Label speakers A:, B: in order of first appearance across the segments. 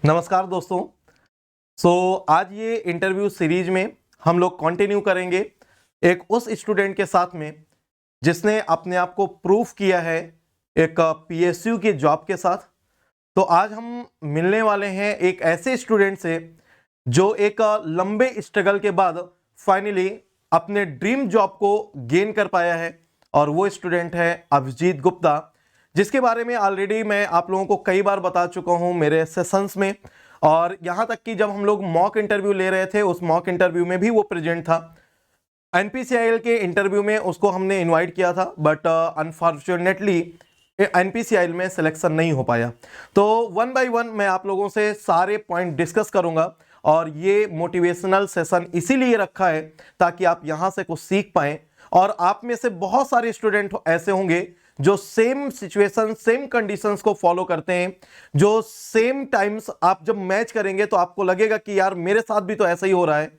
A: नमस्कार दोस्तों। आज ये इंटरव्यू सीरीज में हम लोग कंटिन्यू करेंगे एक उस स्टूडेंट के साथ में जिसने अपने आप को प्रूफ किया है एक पीएसयू की जॉब के साथ। तो आज हम मिलने वाले हैं एक ऐसे स्टूडेंट से जो एक लंबे स्ट्रगल के बाद फाइनली अपने ड्रीम जॉब को गेन कर पाया है, और वो स्टूडेंट है अभिजीत गुप्ता, जिसके बारे में ऑलरेडी मैं आप लोगों को कई बार बता चुका हूं मेरे सेशंस में। और यहां तक कि जब हम लोग मॉक इंटरव्यू ले रहे थे, उस मॉक इंटरव्यू में भी वो प्रेजेंट था। एनपीसीआईएल के इंटरव्यू में उसको हमने इनवाइट किया था, बट अनफॉर्चुनेटली एनपीसीआईएल में सिलेक्शन नहीं हो पाया। तो वन बाय वन मैं आप लोगों से सारे पॉइंट डिस्कस करूंगा, और ये मोटिवेशनल सेशन इसीलिए रखा है ताकि आप यहां से कुछ सीख पाएं। और आप में से बहुत सारे स्टूडेंट ऐसे होंगे जो सेम सिचुएशन, सेम कंडीशंस को फॉलो करते हैं, जो सेम टाइम्स आप जब मैच करेंगे तो आपको लगेगा कि यार मेरे साथ भी तो ऐसा ही हो रहा है,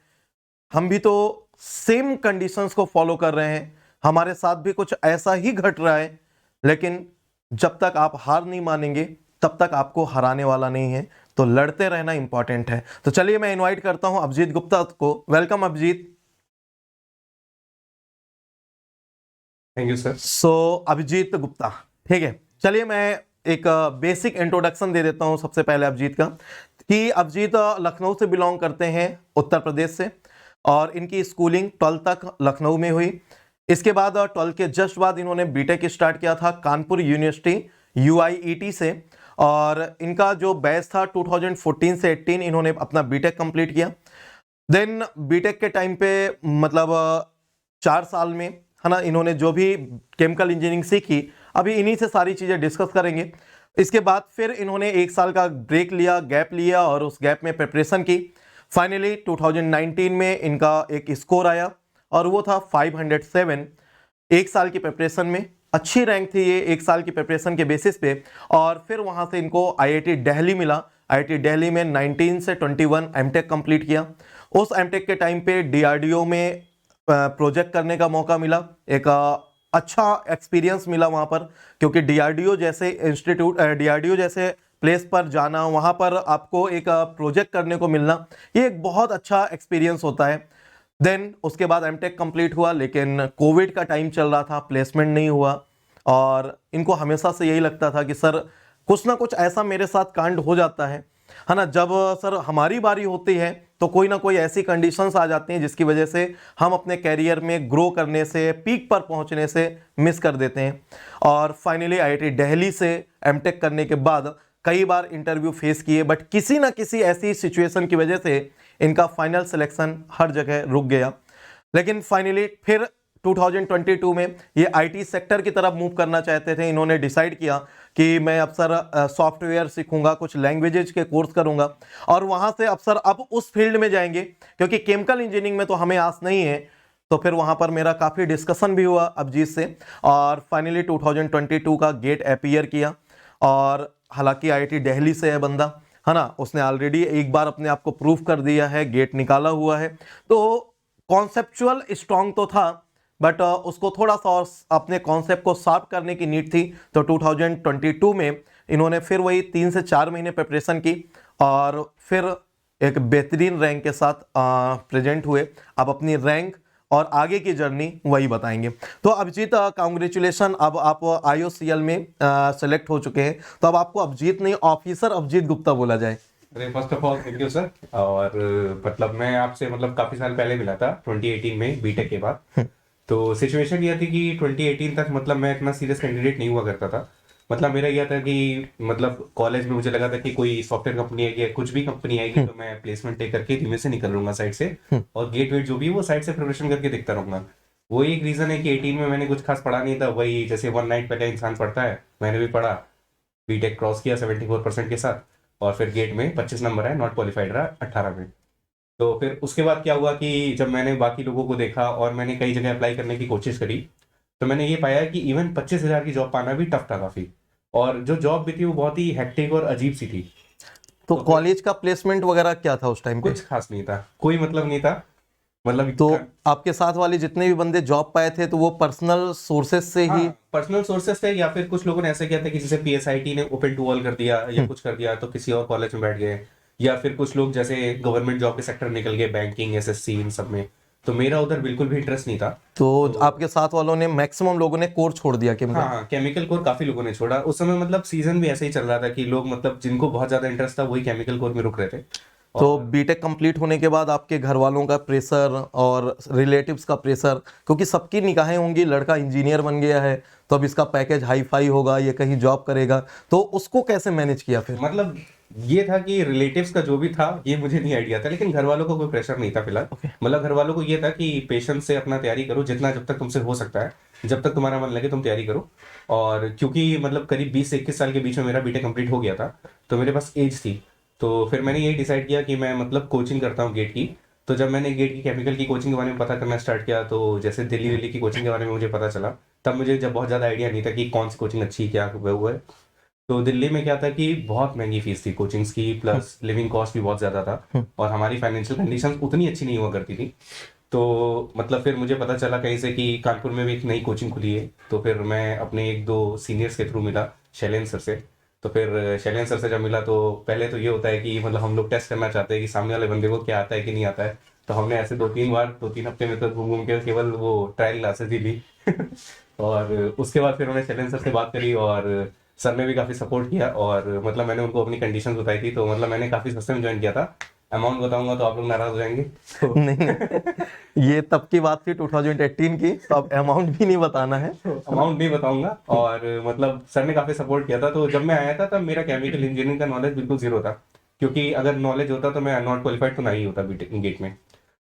A: हम भी तो सेम कंडीशंस को फॉलो कर रहे हैं, हमारे साथ भी कुछ ऐसा ही घट रहा है। लेकिन जब तक आप हार नहीं मानेंगे तब तक आपको हराने वाला नहीं है, तो लड़ते रहना इंपॉर्टेंट है। तो चलिए मैं इनवाइट करता हूं अभिजीत गुप्ता को। Welcome Abhijeet.
B: Thank you sir.
A: Abhijeet Gupta, ठीक है। चलिए मैं एक बेसिक इंट्रोडक्शन दे देता हूं सबसे पहले अभिजीत का, कि अभिजीत लखनऊ से बिलोंग करते हैं, उत्तर प्रदेश से, और इनकी स्कूलिंग 12 तक लखनऊ में हुई। इसके बाद 12 के जस्ट बाद इन्होंने बीटेक स्टार्ट किया था कानपुर यूनिवर्सिटी यूआईईटी से, और इनका जो बैच था 2014 से 18 इन्होंने अपना बीटेक कंप्लीट किया। देन बीटेक के टाइम पे मतलब 4 साल में, है ना, इन्होंने जो भी केमिकल इंजीनियरिंग सीखी, अभी इन्हीं से सारी चीज़ें डिस्कस करेंगे। इसके बाद फिर इन्होंने 1 साल का ब्रेक लिया, गैप लिया, और उस गैप में प्रिपरेशन की। फाइनली 2019 में इनका एक स्कोर आया और वो था 507। 1 साल की प्रिपरेशन में अच्छी रैंक थी ये, 1 साल की प्रिपरेशन के बेसिस पे। और फिर वहाँ से इनको आईआईटी दिल्ली मिला। आईआईटी दिल्ली में 19 से 21 एमटेक कंप्लीट किया। उस एमटेक के टाइम पे डीआरडीओ में प्रोजेक्ट करने का मौका मिला। एक अच्छा एक्सपीरियंस मिला वहाँ पर, क्योंकि डीआरडीओ जैसे इंस्टीट्यूट, डीआरडीओ जैसे प्लेस पर जाना, वहाँ पर आपको एक प्रोजेक्ट करने को मिलना, ये एक बहुत अच्छा एक्सपीरियंस होता है। देन उसके बाद एमटेक कंप्लीट हुआ, लेकिन कोविड का टाइम चल रहा था, प्लेसमेंट नहीं हुआ। और इनको हमेशा से यही लगता था कि सर कुछ ना कुछ ऐसा मेरे साथ कांड हो जाता है ना। जब सर हमारी बारी होती है तो कोई ना कोई ऐसी कंडीशंस आ जाती हैं जिसकी वजह से हम अपने कैरियर में ग्रो करने से, पीक पर पहुंचने से मिस कर देते हैं। और फाइनली आईआईटी दिल्ली से एमटेक करने के बाद कई बार इंटरव्यू फेस किए, बट किसी ना किसी ऐसी सिचुएशन की वजह से इनका फाइनल सिलेक्शन हर जगह रुक गया। लेकिन फाइनली फिर 2022 में ये आईटी सेक्टर की तरफ मूव करना चाहते थे। इन्होंने डिसाइड किया कि मैं अब सर सॉफ्टवेयर सीखूंगा, कुछ लैंग्वेजेज के कोर्स करूंगा, और वहां से अब सर अब उस फील्ड में जाएंगे, क्योंकि केमिकल इंजीनियरिंग में तो हमें आस नहीं है। तो फिर वहां पर मेरा काफ़ी डिस्कशन भी हुआ अभिजीत से, और फाइनली 2022 का गेट अपीयर किया। और हालांकि आईआईटी दिल्ली से है बंदा, है ना, उसने ऑलरेडी एक बार अपने आप को प्रूव कर दिया है, गेट निकाला हुआ है। तो कॉन्सेप्चुअल स्ट्रांग तो था, बट उसको थोड़ा सा और अपने कॉन्सेप्ट को शार्प करने की नीड थी। तो 2022 में इन्होंने फिर वही 3 से 4 महीने प्रिपरेशन की, और फिर एक बेहतरीन रैंक के साथ प्रेजेंट हुए। अब अपनी रैंक और आगे की जर्नी वही बताएंगे। तो अभिजीत, कांग्रेचुलेशन, अब आप आईओसीएल में सेलेक्ट हो चुके हैं। तो अब आपको अभिजीत नहीं, ऑफिसर अभिजीत गुप्ता बोला जाए।
B: अरे first of all thank you sir. और मतलब मैं आपसे मतलब काफी साल पहले मिला था 2018 में बीटेक के बाद। तो सिचुएशन ये थी कि 2018 तक मतलब मैं इतना सीरियस कैंडिडेट नहीं हुआ करता था। मतलब मेरा यह था कि मतलब कॉलेज में मुझे लगा था कि कोई सॉफ्टवेयर कंपनी आएगी या कुछ भी कंपनी आएगी तो मैं प्लेसमेंट टेक करके धीमे से निकल लूंगा साइड से, और गेट वेट जो भी है वो साइड से प्रिपरेशन करके देखता रहूंगा। वो एक रीजन है कि 18 में मैंने कुछ खास पढ़ा नहीं था, वही जैसे वन नाइट पहले इंसान पढ़ता है, मैंने भी पढ़ा, बीटेक क्रॉस किया 74% के साथ, और फिर गेट में 25 नंबर है, नॉट क्वालिफाइड रहा 18 में। तो फिर उसके बाद क्या हुआ कि जब मैंने बाकी लोगों को देखा और मैंने कई जगह अप्लाई करने की कोशिश करी, तो मैंने ये पाया कि इवन 25,000 की जॉब पाना भी टफ था काफ़ी, और जो जॉब भी थी वो बहुत ही हेक्टिक और अजीब सी थी।
A: तो
B: तो फिर
A: कॉलेज का प्लेसमेंट वगैरह क्या था उस टाइम पे?
B: कुछ खास नहीं था, कोई मतलब नहीं था। मतलब
A: तो आपके साथ वाले जितने भी बंदे जॉब पाए थे तो वो पर्सनल सोर्सेस से ही?
B: पर्सनल सोर्सेस थे, या फिर कुछ लोगों ने ऐसे किया था कि जैसे पीएसआईटी ने ओपन टू ऑल कर दिया या कुछ कर दिया तो किसी और कॉलेज में बैठ गए, या फिर कुछ लोग जैसे गवर्नमेंट जॉब के सेक्टर निकल गए, बैंकिंग, एसएससी, इन सब में। तो मेरा उधर बिल्कुल भी इंटरेस्ट नहीं था।
A: तो आपके साथ वालों ने, मैक्सिमम लोगों ने कोर छोड़ दिया केमिकल?
B: हाँ, केमिकल कोर काफी लोगों ने छोड़ा उस समय, मतलब सीजन भी ऐसे ही चल रहा था कि लोग मतलब जिनको बहुत ज्यादा इंटरेस्ट था वही केमिकल कोर में रुक रहे थे।
A: तो बीटेक कंप्लीट होने के बाद आपके घर वालों का प्रेशर और रिलेटिव्स का प्रेशर, क्योंकि सबकी निगाहें होंगी, लड़का इंजीनियर बन गया है तो अब इसका पैकेज हाई फाई होगा, ये कहीं जॉब करेगा, तो उसको कैसे मैनेज किया फिर?
B: मतलब ये था कि रिलेटिव्स का जो भी था ये मुझे नहीं आइडिया था, लेकिन घर वालों को कोई प्रेशर नहीं था फिलहाल। मतलब घर वालों को ये था कि पेशेंस से अपना तैयारी करो, जितना जब तक तुमसे हो सकता है, जब तक तुम्हारा मन लगे तुम तैयारी करो। और क्योंकि मतलब करीब 20 से 21 साल के बीच में मेरा बीटेक कंप्लीट हो गया था, तो मेरे पास एज थी। तो फिर मैंने ये डिसाइड किया कि मैं मतलब कोचिंग करता हूँ गेट की। तो जब मैंने गेट की केमिकल की कोचिंग के बारे में पता करना स्टार्ट किया, तो जैसे दिल्ली दिल्ली की कोचिंग के बारे में मुझे पता चला, तब मुझे जब बहुत ज़्यादा आइडिया नहीं था कि कौन सी कोचिंग अच्छी क्या वो है। तो दिल्ली में क्या था कि बहुत महंगी फीस थी कोचिंग्स की, प्लस लिविंग कॉस्ट भी बहुत ज़्यादा था, और हमारी फाइनेंशियल कंडीशंस उतनी अच्छी नहीं हुआ करती थी। तो मतलब फिर मुझे पता चला कहीं से कि कानपुर में भी एक नई कोचिंग खुली है। तो फिर मैं अपने एक दो सीनियर्स के थ्रू मिला, शैलेंद्र सर से। तो फिर शैलेंद्र सर से जब मिला तो पहले तो ये होता है कि मतलब हम लोग टेस्ट करना चाहते हैं कि सामने वाले बंदे को क्या आता है कि नहीं आता है। तो हमने ऐसे 2-3 हफ्ते में तो घूम घूम के केवल वो ट्रायल क्लासेस ही ली। और उसके बाद फिर मैंने शैलेंद्र सर से बात करी, और सर ने भी काफ़ी सपोर्ट किया, और मतलब मैंने उनको अपनी कंडीशंस बताई थी। तो मतलब मैंने काफ़ी सस्ते में ज्वाइन किया था। अमाउंट बताऊंगा तो आप लोग नाराज हो जाएंगे तो
A: नहीं नहीं, ये तब की बात थी 2018 की, तो अब अमाउंट भी नहीं बताना है।
B: अमाउंट नहीं बताऊंगा। और मतलब सर ने काफ़ी सपोर्ट किया था। तो जब मैं आया था तब मेरा केमिकल इंजीनियरिंग का नॉलेज बिल्कुल जीरो था, क्योंकि अगर नॉलेज होता तो मैं नॉट क्वालिफाइड तो नहीं होता बीटेक गेट में।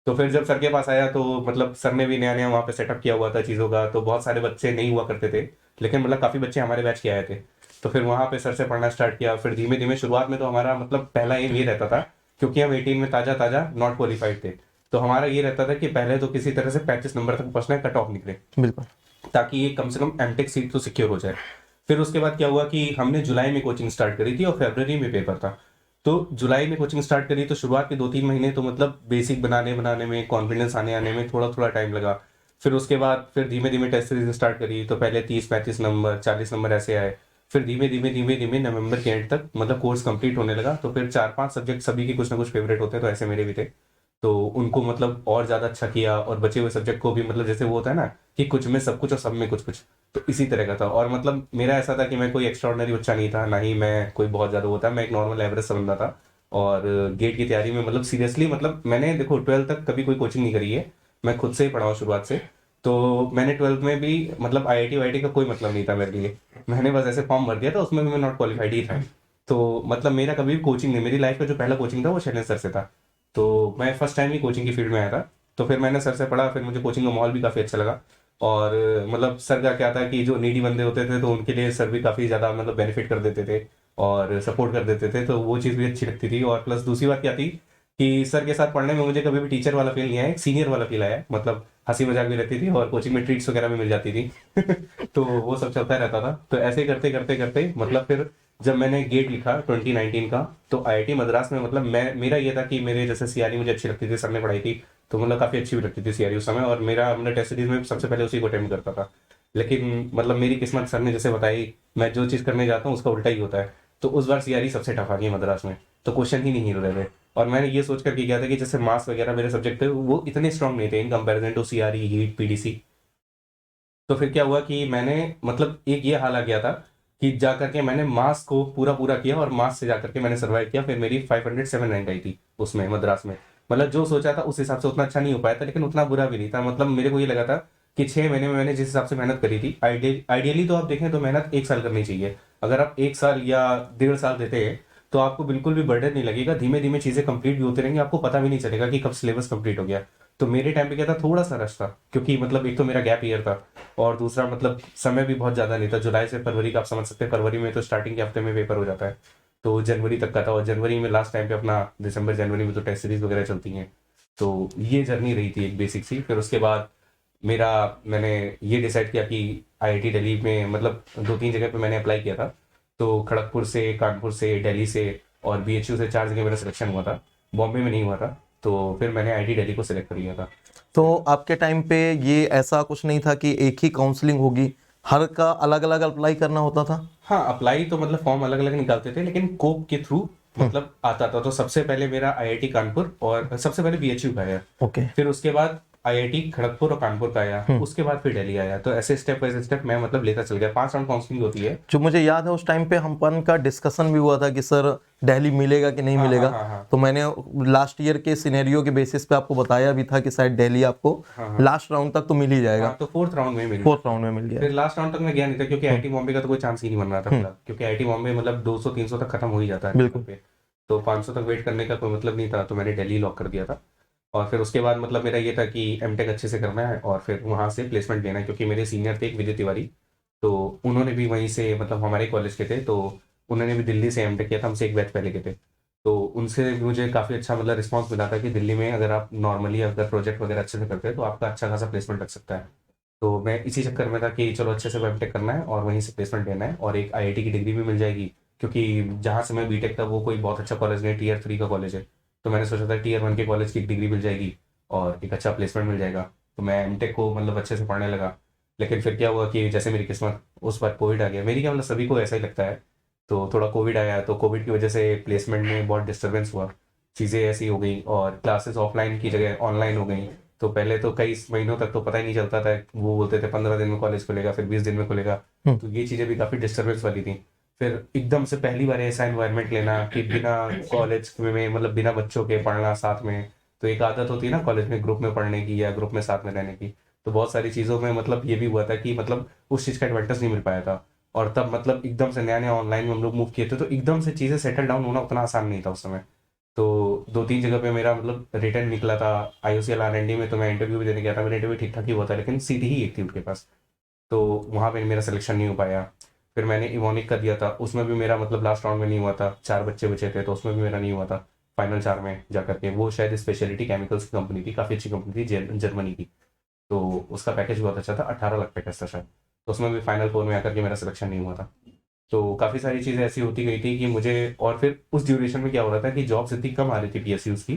B: तो फिर जब सर के पास आया तो मतलब सर ने भी नया नया वहाँ पे सेटअप किया हुआ था चीज़ों का, तो बहुत सारे बच्चे नहीं हुआ करते थे, लेकिन मतलब काफ़ी बच्चे हमारे बैच के आए थे। तो फिर वहाँ पे सर से पढ़ना स्टार्ट किया। फिर धीमे धीमे शुरुआत में तो हमारा मतलब पहला एम ये रहता था, क्योंकि हम 18 में ताज़ा ताज़ा नॉट क्वालिफाइड थे, तो हमारा ये रहता था कि पहले तो किसी तरह से 35 नंबर तक पहुँचना है, कट ऑफ निकले,
A: बिल्कुल।
B: ताकि ये कम से कम एमटेक सीट तो सिक्योर हो जाए। फिर उसके बाद क्या हुआ कि हमने जुलाई में कोचिंग स्टार्ट करी थी और फरवरी में पेपर था। तो जुलाई में कोचिंग स्टार्ट करी तो शुरुआत के 2-3 महीने तो मतलब बेसिक बनाने बनाने में, कॉन्फिडेंस आने आने में थोड़ा थोड़ा टाइम लगा। फिर उसके बाद फिर धीमे धीमे टेस्ट सीरीज स्टार्ट करी, तो पहले 30-35 नंबर, 40 नंबर ऐसे आए। फिर धीमे धीमे धीमे धीमे नवंबर के एंड तक मतलब कोर्स कंप्लीट होने लगा। तो फिर 4-5 सब्जेक्ट सभी के कुछ ना कुछ फेवरेट होते हैं, तो ऐसे मेरे भी थे। तो उनको मतलब और ज़्यादा अच्छा किया, और बचे हुए सब्जेक्ट को भी मतलब जैसे वो होता है ना कि कुछ में सब कुछ और सब में कुछ कुछ, तो इसी तरह का था। और मतलब मेरा ऐसा था कि मैं कोई एक्स्ट्राऑर्डिनरी बच्चा नहीं था, ना ही मैं कोई बहुत ज़्यादा होता, मैं एक नॉर्मल एवरेज सा बंदा था। और गेट की तैयारी में मतलब सीरियसली, मतलब मैंने देखो 12th तक कभी कोई कोचिंग नहीं करी है, मैं खुद से ही पढ़ा हूँ शुरुआत से। तो मैंने 12th में भी मतलब आईआईटी वाईआईटी का कोई मतलब नहीं था मेरे लिए, मैंने बस ऐसे फॉर्म भर दिया था, उसमें भी मैं नॉट क्वालिफाइड ही था। तो मतलब मेरा कभी भी कोचिंग नहीं, मेरी लाइफ का जो पहला कोचिंग था वो शैलेंद्र सर से था। तो मैं फर्स्ट टाइम ही कोचिंग की फील्ड में आया था। तो फिर मैंने सर से पढ़ा, फिर मुझे कोचिंग का माहौल भी काफ़ी अच्छा लगा। और मतलब सर का क्या था कि जो नीडी बंदे होते थे तो उनके लिए सर भी काफ़ी ज़्यादा मतलब बेनिफिट कर देते थे और सपोर्ट कर देते थे, तो वो चीज़ भी अच्छी लगती थी। और प्लस दूसरी बात क्या थी कि सर के साथ पढ़ने में मुझे कभी भी टीचर वाला फील नहीं आया, एक सीनियर वाला फील आया। मतलब हंसी मजाक भी रहती थी और कोचिंग में ट्रीट्स वगैरह भी मिल जाती थी। तो वो सब चलता रहता था। तो ऐसे ही करते करते करते मतलब फिर जब मैंने गेट लिखा 2019 का, तो आईआईटी मद्रास में मतलब मैं, मेरा ये था कि मेरे जैसे सीआरई मुझे अच्छी लगती थी, सर ने पढ़ाई थी, तो मतलब काफ़ी अच्छी भी लगती थी सीआरई उस समय, और मेरा हमने टेस्ट सीरीज में सबसे पहले उसी को अटेम्प्ट करता था। लेकिन मतलब मेरी किस्मत सर ने जैसे बताई, मैं जो चीज़ करने जाता हूँ उसका उल्टा ही होता है। तो उस बार सीआरई सबसे टफ आ गई मद्रास में, तो क्वेश्चन ही नहीं हिल रहे थे। और मैंने ये सोच करके किया था कि जैसे मास वगैरह मेरे सब्जेक्ट थे वो इतने स्ट्रांग नहीं थे in comparison to CRE, heat, PDC. तो फिर क्या हुआ कि मैंने मतलब एक ये हाल आ गया था कि जा करके मैंने मास को पूरा पूरा किया, और मास से जा करके मैंने सर्वाइव किया। फिर मेरी 507 रैंक आई थी उसमें मद्रास में। मतलब जो सोचा था उस हिसाब से उतना अच्छा नहीं हो पाया था, लेकिन उतना बुरा भी नहीं था। मतलब मेरे को ये लगा था कि 6 महीने में मैंने जिस हिसाब से मेहनत करी थी, आइडियली तो आप देखें तो मेहनत 1 साल करनी चाहिए। अगर आप 1 साल या 1.5 साल देते हैं तो आपको बिल्कुल भी बर्डन नहीं लगेगा, धीमे धीमे चीज़ें कंप्लीट भी होती रहेंगी, आपको पता भी नहीं चलेगा कि कब सिलेबस कंप्लीट हो गया। तो मेरे टाइम पे क्या था, थोड़ा सा रश था, क्योंकि मतलब एक तो मेरा गैप ईयर था, और दूसरा मतलब समय भी बहुत ज़्यादा नहीं था। जुलाई से फरवरी का आप समझ सकते हैं, फरवरी में तो स्टार्टिंग के हफ्ते में पेपर हो जाता है, तो जनवरी तक का था। और जनवरी में लास्ट टाइम पे अपना, दिसंबर जनवरी में तो टेस्ट सीरीज वगैरह चलती हैं। तो ये जर्नी रही थी एक बेसिक सी। फिर उसके बाद मेरा, मैंने ये डिसाइड किया कि आईआईटी दिल्ली में मतलब 2-3 जगह पे मैंने अप्लाई किया था। तो खड़गपुर से, कानपुर से, दिल्ली से और बीएचयू से 4 जगह मेरा सिलेक्शन हुआ था, बॉम्बे में नहीं हुआ था। तो फिर मैंने आईआईटी दिल्ली को सिलेक्ट कर लिया था।
A: तो आपके टाइम पे ये ऐसा कुछ नहीं था कि एक ही काउंसलिंग होगी, हर का अलग अलग अप्लाई करना होता था?
B: हाँ, अप्लाई तो मतलब फॉर्म अलग अलग निकालते थे, लेकिन कोप के थ्रू मतलब आता था। तो सबसे पहले मेरा आईआईटी कानपुर और सबसे पहले बीएचयू का आया,
A: ओके।
B: फिर उसके बाद आईआईटी खड़गपुर और कानपुर का आया, उसके बाद फिर दिल्ली आया। तो ऐसे स्टेप बाय स्टेप मैं मतलब लेता चल गया। 5 राउंड काउंसलिंग होती है।
A: जो मुझे याद है उस टाइम पे हमपन का डिस्कशन भी हुआ था कि सर दिल्ली मिलेगा कि नहीं
B: हाँ,
A: मिलेगा।
B: हाँ, हाँ,
A: तो मैंने लास्ट ईयर के सिनेरियो के बेसिस पे आपको बताया भी था कि शायद दिल्ली आपको लास्ट राउंड तक तो मिल ही जाएगा।
B: हाँ, तो 4th राउंड में मिली।
A: 4th राउंड में मिल गया।
B: फिर लास्ट राउंड तक मैं गया नहीं था, क्योंकि आईआईटी बॉम्बे का तो कोई चांस ही नहीं बन रहा था फिलहाल, क्योंकि आईआईटी बॉम्बे मतलब 200-300 तक खत्म हो ही जाता है
A: बिल्कुल।
B: पे। तो 500 तक वेट करने का कोई मतलब नहीं था, तो मैंने दिल्ली लॉक कर दिया था। और फिर उसके बाद मतलब मेरा ये था कि एमटेक अच्छे से करना है और फिर वहाँ से प्लेसमेंट लेना है, क्योंकि मेरे सीनियर थे एक विजय तिवारी, तो उन्होंने भी वहीं से मतलब हमारे कॉलेज के थे, तो उन्होंने भी दिल्ली से एमटेक किया था, हमसे एक बैच पहले के थे। तो उनसे मुझे काफ़ी अच्छा मतलब रिस्पांस मिला था कि दिल्ली में अगर आप नॉर्मली अगर प्रोजेक्ट वगैरह अच्छे से करते हैं तो आपका अच्छा खासा प्लेसमेंट लग सकता है। तो मैं इसी चक्कर में था कि चलो अच्छे से एमटेक करना है और वहीं से प्लेसमेंट लेना है, और एक आईआईटी की डिग्री भी मिल जाएगी, क्योंकि जहाँ से मैं बीटेक था वो कोई बहुत अच्छा कॉलेज नहीं, टियर 3 का कॉलेज है। तो मैंने सोचा था टियर 1 के कॉलेज की एक डिग्री मिल जाएगी और एक अच्छा प्लेसमेंट मिल जाएगा। तो मैं एमटेक को मतलब अच्छे से पढ़ने लगा। लेकिन फिर क्या हुआ कि जैसे मेरी किस्मत, उस बार कोविड आ गया। मेरी क्या मतलब सभी को ऐसा ही लगता है। तो थोड़ा कोविड आया, तो कोविड की वजह से प्लेसमेंट में बहुत डिस्टर्बेंस हुआ, चीज़ें ऐसी हो गई और क्लासेस ऑफलाइन की जगह ऑनलाइन हो गई। तो पहले तो कई महीनों तक तो पता ही नहीं चलता था, वो बोलते थे 15 दिन में कॉलेज खुलेगा, फिर 20 दिन में खुलेगा। तो ये चीज़ें भी काफ़ी डिस्टर्बेंस वाली थी। फिर एकदम से पहली बार ऐसा एनवायरनमेंट लेना कि बिना कॉलेज में मतलब बिना बच्चों के पढ़ना साथ में। तो एक आदत होती है ना कॉलेज में ग्रुप में पढ़ने की या ग्रुप में साथ में रहने की। तो बहुत सारी चीज़ों में मतलब ये भी हुआ था कि मतलब उस चीज़ का एडवांटेज नहीं मिल पाया था। और तब मतलब एकदम से नया नया ऑनलाइन में हम लोग मूव किए थे, तो एकदम से चीज़ें सेटल डाउन होना उतना आसान नहीं था उस समय। तो 2-3 जगह पे मेरा मतलब रिटर्न निकला था। आईओसीएल आरएनडी में तो मैं इंटरव्यू भी देने गया था, मेरा इंटरव्यू ठीक ठाक ही हुआ था, लेकिन सीट ही एक थी उनके पास। तो वहाँ पे मेरा सिलेक्शन नहीं हो पाया। फिर मैंने इवोनिक का दिया था, उसमें भी मेरा मतलब लास्ट राउंड में नहीं हुआ था। 4 बच्चे बचे थे तो उसमें भी मेरा नहीं हुआ था फाइनल 4 में जा करके। वो शायद स्पेशलिटी केमिकल्स की कंपनी थी, काफ़ी अच्छी कंपनी थी, जर्मनी की। तो उसका पैकेज बहुत अच्छा था, 18 लाख पैकेज था शायद। तो उसमें भी फाइनल 4 में आकर के मेरा सिलेक्शन नहीं हुआ था। तो काफ़ी सारी चीज़ें ऐसी होती गई थी कि मुझे, और फिर उस ड्यूरेशन में क्या हो रहा था कि जॉब्स इतनी कम आ रही थी पीएसयूज़ की,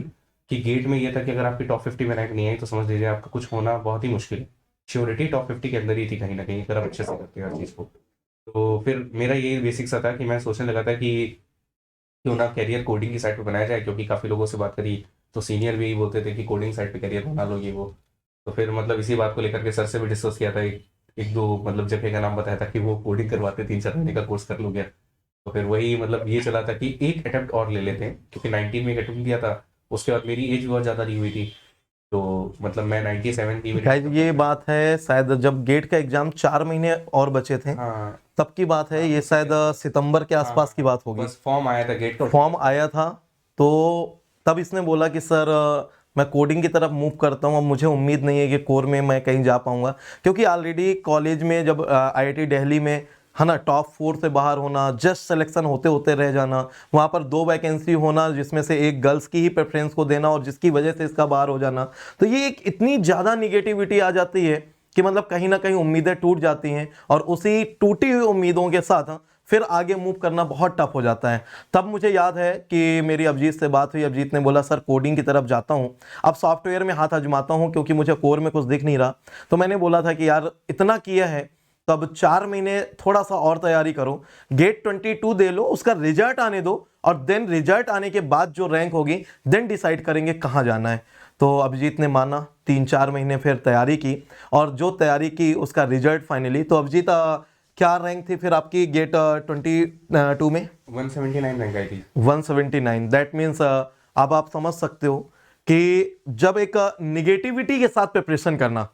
B: कि गेट में ये था कि अगर आपकी टॉप 50 में रैंक नहीं आई तो समझ लीजिए आपका कुछ होना बहुत ही मुश्किल है। श्योरिटी टॉप 50 के अंदर ही थी कहीं ना कहीं, अगर आप अच्छे से करते हैं हर चीज़ को। तो फिर मेरा ये बेसिक सा था कि मैं सोचने लगा था कि क्यों ना कैरियर कोडिंग की साइड पे बनाया जाए, क्योंकि काफ़ी लोगों से बात करी तो सीनियर भी यही बोलते थे कि कोडिंग साइड पे करियर बना लो ये वो। तो फिर मतलब इसी बात को लेकर के सर से भी डिस्कस किया था, एक दो मतलब जगह का नाम बताया था कि वो कोडिंग करवाते, 3-4 महीने का कोर्स कर लोगे। तो फिर वही मतलब ये चला था कि एक अटेम्प्ट और ले लेते हैं, क्योंकि 19 में एक अटेम्प्ट दिया था। उसके बाद मेरी एज बहुत ज़्यादा नहीं हुई थी, तो मतलब मैं 97 की मेरी।
A: गाइस ये बात है शायद जब गेट का एग्जाम 4 महीने और बचे थे
B: हाँ,
A: तब की बात है। ये शायद सितंबर के आसपास की बात होगी।
B: बस फॉर्म आया था गेट का।
A: फॉर्म आया था तो तब इसने बोला कि सर मैं कोडिंग की तरफ मूव करता हूँ, अब मुझे उम्मीद नहीं है कि कोर में मैं कहीं जा पाऊंगा, क्योंकि ऑलरेडी कॉलेज में जब आईआईटी दिल्ली में है ना, टॉप 4 से बाहर होना, जस्ट सिलेक्शन होते होते रह जाना, वहाँ पर 2 वैकेंसी होना जिसमें से एक गर्ल्स की ही प्रेफरेंस को देना और जिसकी वजह से इसका बाहर हो जाना, तो ये एक इतनी ज़्यादा निगेटिविटी आ जाती है कि मतलब कहीं ना कहीं उम्मीदें टूट जाती हैं और उसी टूटी हुई उम्मीदों के साथ फिर आगे मूव करना बहुत टफ हो जाता है। तब मुझे याद है कि मेरी अभिजीत से बात हुई, अभिजीत ने बोला सर कोडिंग की तरफ जाता हूँ, अब सॉफ्टवेयर में हाथ आजमाता हूँ क्योंकि मुझे कोर में कुछ दिख नहीं रहा। तो मैंने बोला था कि यार इतना किया है तो अब 4 महीने थोड़ा सा और तैयारी करो, गेट 22 दे लो, उसका रिजल्ट आने दो और देन रिजल्ट आने के बाद जो रैंक होगी देन डिसाइड करेंगे कहाँ जाना है। तो अभिजीत ने माना, 3-4 महीने फिर तैयारी की और जो तैयारी की उसका रिजल्ट फाइनली। तो अभिजीत क्या रैंक थी फिर आपकी गेट 22 में?
B: 179 रैंक आई थी।
A: 179। दैट मीन्स अब आप समझ सकते हो कि जब एक निगेटिविटी के साथ प्रिपरेशन करना,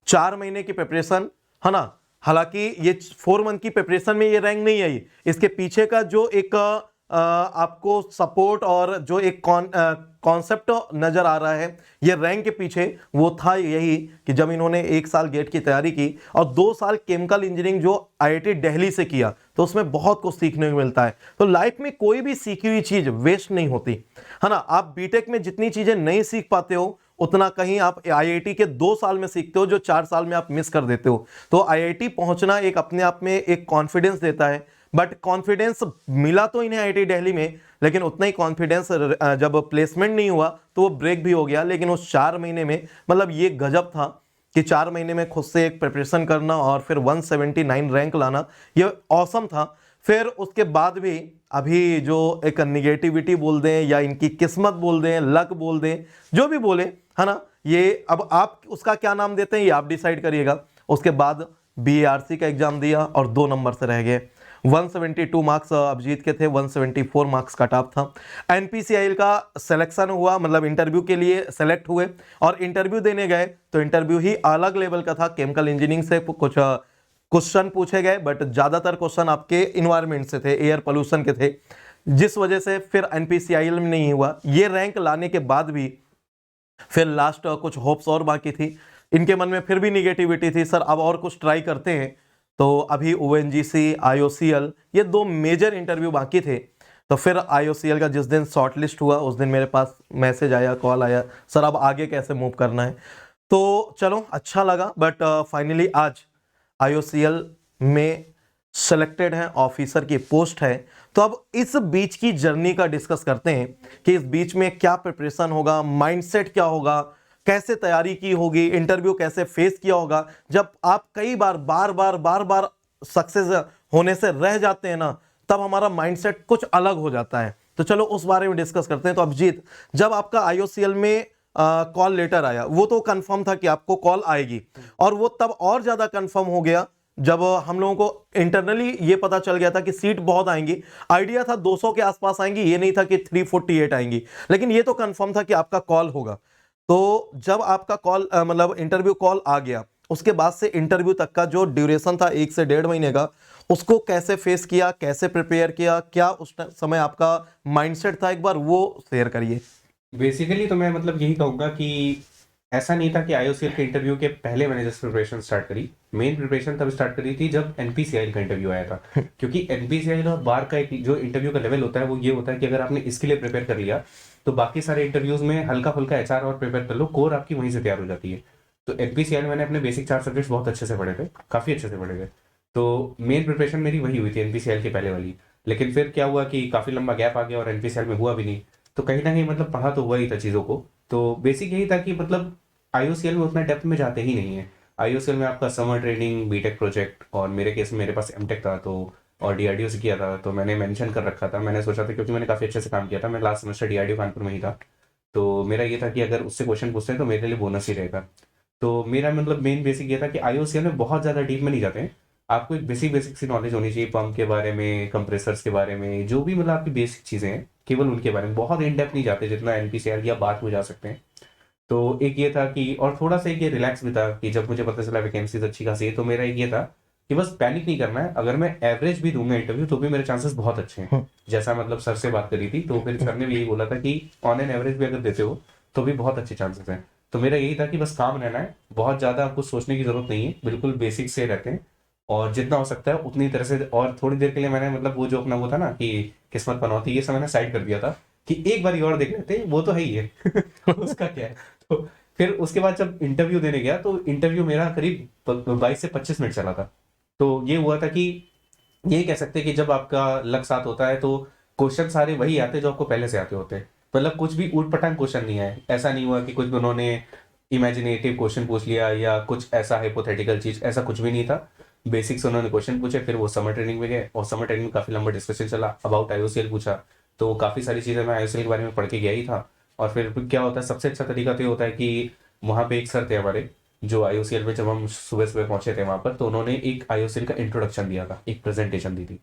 A: 4 महीने की प्रिपरेशन है ना, हालांकि ये 4 मंथ की प्रिपरेशन में ये रैंक नहीं आई, इसके पीछे का जो एक आपको सपोर्ट और जो एक कॉन्सेप्ट नजर आ रहा है ये रैंक के पीछे, वो था यही कि जब इन्होंने 1 साल गेट की तैयारी की और 2 साल केमिकल इंजीनियरिंग जो आईआईटी दिल्ली से किया, तो उसमें बहुत कुछ सीखने को मिलता है। तो लाइफ में कोई भी सीखी हुई चीज वेस्ट नहीं होती है ना। आप बीटेक में जितनी चीजें नहीं सीख पाते हो उतना कहीं आप आईआईटी के 2 साल में सीखते हो जो 4 साल में आप मिस कर देते हो। तो आईआईटी पहुंचना एक अपने आप में एक कॉन्फिडेंस देता है, बट कॉन्फिडेंस मिला तो इन्हें आईआईटी दिल्ली में, लेकिन उतना ही कॉन्फिडेंस जब प्लेसमेंट नहीं हुआ तो वो ब्रेक भी हो गया। लेकिन उस 4 महीने में मतलब ये गजब था कि 4 महीने में खुद से एक प्रिपरेशन करना और फिर 179 रैंक लाना, ये ऑसम था। फिर उसके बाद भी अभी जो एक निगेटिविटी बोल दें या इनकी किस्मत बोल दें, लक बोल दें, जो भी बोले, है ना, ये अब आप उसका क्या नाम देते हैं ये आप डिसाइड करिएगा। उसके बाद बीएआरसी का एग्जाम दिया और 2 नंबर से रह गए। 172 मार्क्स अभिजीत के थे, 174 मार्क्स कट ऑफ था। एनपीसीआईएल का सिलेक्शन हुआ, मतलब इंटरव्यू के लिए सेलेक्ट हुए और इंटरव्यू देने गए तो इंटरव्यू ही अलग लेवल का था। केमिकल इंजीनियरिंग से कुछ क्वेश्चन पूछे गए, बट ज़्यादातर क्वेश्चन आपके इन्वायरमेंट से थे, एयर पोल्यूशन के थे, जिस वजह से फिर एनपीसीआईएल में नहीं हुआ। ये रैंक लाने के बाद भी फिर लास्ट कुछ होप्स और बाकी थी, इनके मन में फिर भी निगेटिविटी थी, सर अब और कुछ ट्राई करते हैं। तो अभी ओएनजीसी, आईओसीएल, ये 2 मेजर इंटरव्यू बाकी थे। तो फिर आईओसीएल का जिस दिन शॉर्टलिस्ट हुआ उस दिन मेरे पास मैसेज आया, कॉल आया, सर अब आगे कैसे मूव करना है। तो चलो अच्छा लगा, बट फाइनली आज आईओसीएल में सेलेक्टेड है, ऑफिसर की पोस्ट है। तो अब इस बीच की जर्नी का डिस्कस करते हैं कि इस बीच में क्या प्रिपरेशन होगा, माइंडसेट क्या होगा, कैसे तैयारी की होगी, इंटरव्यू कैसे फेस किया होगा। जब आप कई बार बार बार सक्सेस होने से रह जाते हैं ना, तब हमारा माइंडसेट कुछ अलग हो जाता है। तो चलो उस बारे में डिस्कस करते हैं। तो अभिजीत, जब आपका आईओसीएल में कॉल लेटर आया, वो तो कंफर्म था कि आपको कॉल आएगी, और वो तब और ज्यादा कंफर्म हो गया जब हम लोगों को इंटरनली ये पता चल गया था कि सीट बहुत आएंगी। आइडिया था 200 के आसपास आएंगी, ये नहीं था कि 348 आएंगी, लेकिन ये तो कंफर्म था कि आपका कॉल होगा। तो जब आपका कॉल मतलब इंटरव्यू कॉल आ गया, उसके बाद से इंटरव्यू तक का जो ड्यूरेशन था 1 से 1.5 महीने का, उसको कैसे फेस किया, कैसे प्रिपेयर किया, क्या उस समय आपका माइंडसेट था, एक बार वो शेयर करिए।
B: बेसिकली तो मैं मतलब यही कहूँगा कि ऐसा नहीं था कि आईओसीएल के इंटरव्यू के पहले मैंने जस्ट प्रिपरेशन स्टार्ट करी। मेन प्रिपरेशन तब स्टार्ट करी थी जब एनपीसीआईएल का इंटरव्यू आया था, क्योंकि एनपीसीआईएल और बार का एक जो इंटरव्यू का लेवल होता है वो ये होता है कि अगर आपने इसके लिए प्रिपेयर कर लिया तो बाकी सारे इंटरव्यूज में हल्का फुल्का एचआर और प्रिपेयर कर लो, कोर आपकी वहीं से तैयार हो जाती है। तो एनपीसीआईएल मैंने अपने बेसिक 4 सब्जेक्ट्स बहुत अच्छे से पढ़े थे, काफी अच्छे से पढ़े थे। तो मेन प्रिपरेशन मेरी वही हुई थी एनपीसीआईएल के पहले वाली। लेकिन फिर क्या हुआ कि काफी लंबा गैप आ गया और एनपीसीआईएल में हुआ भी नहीं, तो कहीं ना कहीं मतलब पढ़ा तो हुआ ही था चीज़ों को। तो बेसिक यही था कि मतलब आईओसीएल में उतना डेप्थ में जाते ही नहीं है। आईओसीएल में आपका समर ट्रेनिंग, बीटेक प्रोजेक्ट, और मेरे केस में मेरे पास एमटेक था तो और डीआरडीओ से किया था, तो मैंने मेंशन कर रखा था। मैंने सोचा था क्योंकि मैंने काफ़ी अच्छे से काम किया था, मैं लास्ट सेमेस्टर डीआरडीओ कानपुर में ही था, तो मेरा ये था कि अगर उससे क्वेश्चन पूछते हैं तो मेरे लिए बोनस ही रहेगा। तो मेरा मतलब मेन बेसिक ये था कि आईओसीएल में बहुत ज़्यादा डीप में नहीं जाते हैं, आपको एक बेसिक सी नॉलेज होनी चाहिए पंप के बारे में, कंप्रेसर्स के बारे में, जो भी मतलब आपकी बेसिक चीज़ें हैं केवल उनके बारे में, बहुत इन डेप्थ नहीं जाते जितना एनपीसीआईएल या बात में जा सकते हैं। तो एक ये था कि, और थोड़ा सा एक ये रिलैक्स भी था कि जब मुझे पता चला वैकेंसीज अच्छी खासी है, तो मेरा एक ये था कि बस पैनिक नहीं करना है। अगर मैं एवरेज भी दूंगा इंटरव्यू तो भी मेरे चांसेस बहुत अच्छे हैं। जैसा मतलब सर से बात करी थी तो फिर सर ने भी यही बोला था कि ऑन एन एवरेज भी अगर देते हो तो भी बहुत अच्छे चांसेस हैं। तो मेरा यही था कि बस काम रहना है, बहुत ज़्यादा कुछ सोचने की जरूरत नहीं है, बिल्कुल बेसिक से रहते हैं और जितना हो सकता है उतनी तरह से। और थोड़ी देर के लिए मैंने मतलब वो जो अपना वो था ना कि किस्मत पनौती, ये सब मैंने साइड कर दिया था कि एक बार और देख लेते, वो तो है ही है उसका क्या है। तो फिर उसके बाद जब इंटरव्यू देने गया तो इंटरव्यू मेरा करीब 22 से 25 मिनट चला था। तो ये हुआ था कि ये कह सकते हैं कि जब आपका लक साथ होता है तो क्वेश्चन सारे वही आते जो आपको पहले से आते होते हैं, मतलब कुछ भी ऊट पटांग क्वेश्चन नहीं आए। ऐसा नहीं हुआ कि कुछ उन्होंने इमेजिनेटिव क्वेश्चन पूछ लिया या कुछ ऐसा हाइपोथेटिकल चीज, ऐसा कुछ भी नहीं था। बेसिक्स उन्होंने क्वेश्चन पूछे, फिर वो समर ट्रेनिंग में गए और समर ट्रेनिंग में काफी लंबा डिस्कशन चला, अबाउट आईओसीएल पूछा, तो काफी सारी चीजें मैं आईओसीएल के बारे में पढ़ के गया ही था। और फिर क्या होता है, सबसे अच्छा तरीका तो ये होता है कि वहाँ पे एक सर थे हमारे जो आईओसीएल में, जब हम सुबह सुबह पहुंचे थे वहां पर, तो उन्होंने एक आईओसीएल का इंट्रोडक्शन दिया था, एक प्रेजेंटेशन दी थी।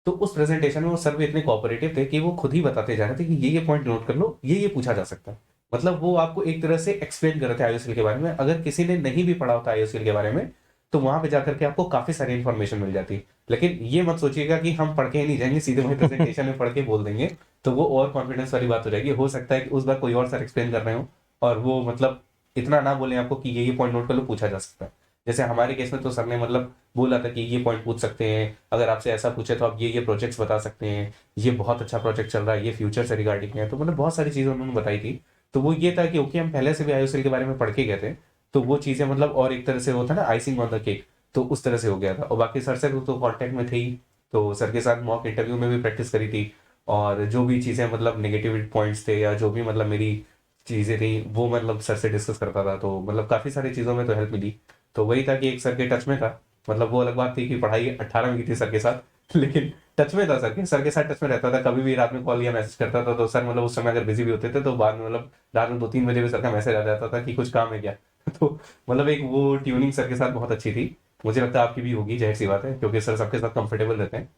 B: तो उस प्रेजेंटेशन में वो सर भी इतने कोऑपरेटिव थे कि वो खुद ही बताते जा रहे थे कि ये पॉइंट नोट कर लो, ये पूछा जा सकता है। मतलब वो आपको एक तरह से एक्सप्लेन कर रहे थे आईओसीएल के बारे में। अगर किसी ने नहीं भी पढ़ा होता आईओसीएल के बारे में तो वहां पे जाकर के आपको काफी सारी इन्फॉर्मेशन मिल जाती। लेकिन ये मत सोचिएगा कि हम पढ़ के ही नहीं जाएंगे, सीधे वही प्रेजेंटेशन में पढ़ के बोल देंगे, तो वो और कॉन्फिडेंस वाली बात हो जाएगी। हो सकता है कि उस बार कोई और सर एक्सप्लेन कर रहे हो और वो मतलब इतना ना बोले आपको कि ये पॉइंट नोट कर लो, पूछा जा सकता है। जैसे हमारे केस में तो सर ने मतलब बोला था कि ये पॉइंट पूछ सकते हैं, अगर आपसे ऐसा पूछे तो आप ये प्रोजेक्ट्स बता सकते हैं, ये बहुत अच्छा प्रोजेक्ट चल रहा है, ये फ्यूचर से रिगार्डिंग है। तो मतलब बहुत सारी चीजें उन्होंने बताई थी। तो वो ये था कि ओके, हम पहले से भी आईओसीएल के बारे में पढ़ के गए थे, तो वो चीजें मतलब और एक तरह से होता है ना आइसिंग ऑन द केक, तो उस तरह से हो गया था। और बाकी सर से तो कांटेक्ट में थे ही, तो सर के साथ मॉक इंटरव्यू में भी प्रैक्टिस करी थी, और जो भी चीज़ें मतलब नेगेटिव पॉइंट्स थे या जो भी मतलब मेरी चीज़ें थी वो मतलब सर से डिस्कस करता था, तो मतलब काफ़ी सारी चीज़ों में तो हेल्प मिली। तो वही था कि एक सर के टच में था, मतलब वो अलग बात थी कि पढ़ाई 18 में की थी सर के साथ लेकिन टच में था सर के साथ टच में रहता था, कभी भी रात में कॉल या मैसेज करता था तो सर मतलब उस समय अगर बिजी भी होते थे तो बाद में मतलब रात में 2-3 बजे भी सर का मैसेज आ जाता था कि कुछ काम है क्या तो मतलब एक वो ट्यूनिंग सर के साथ बहुत अच्छी थी। मुझे लगता है आपकी भी होगी, जाहिर सी बात है, क्योंकि सर सबके साथ कंफर्टेबल रहते हैं।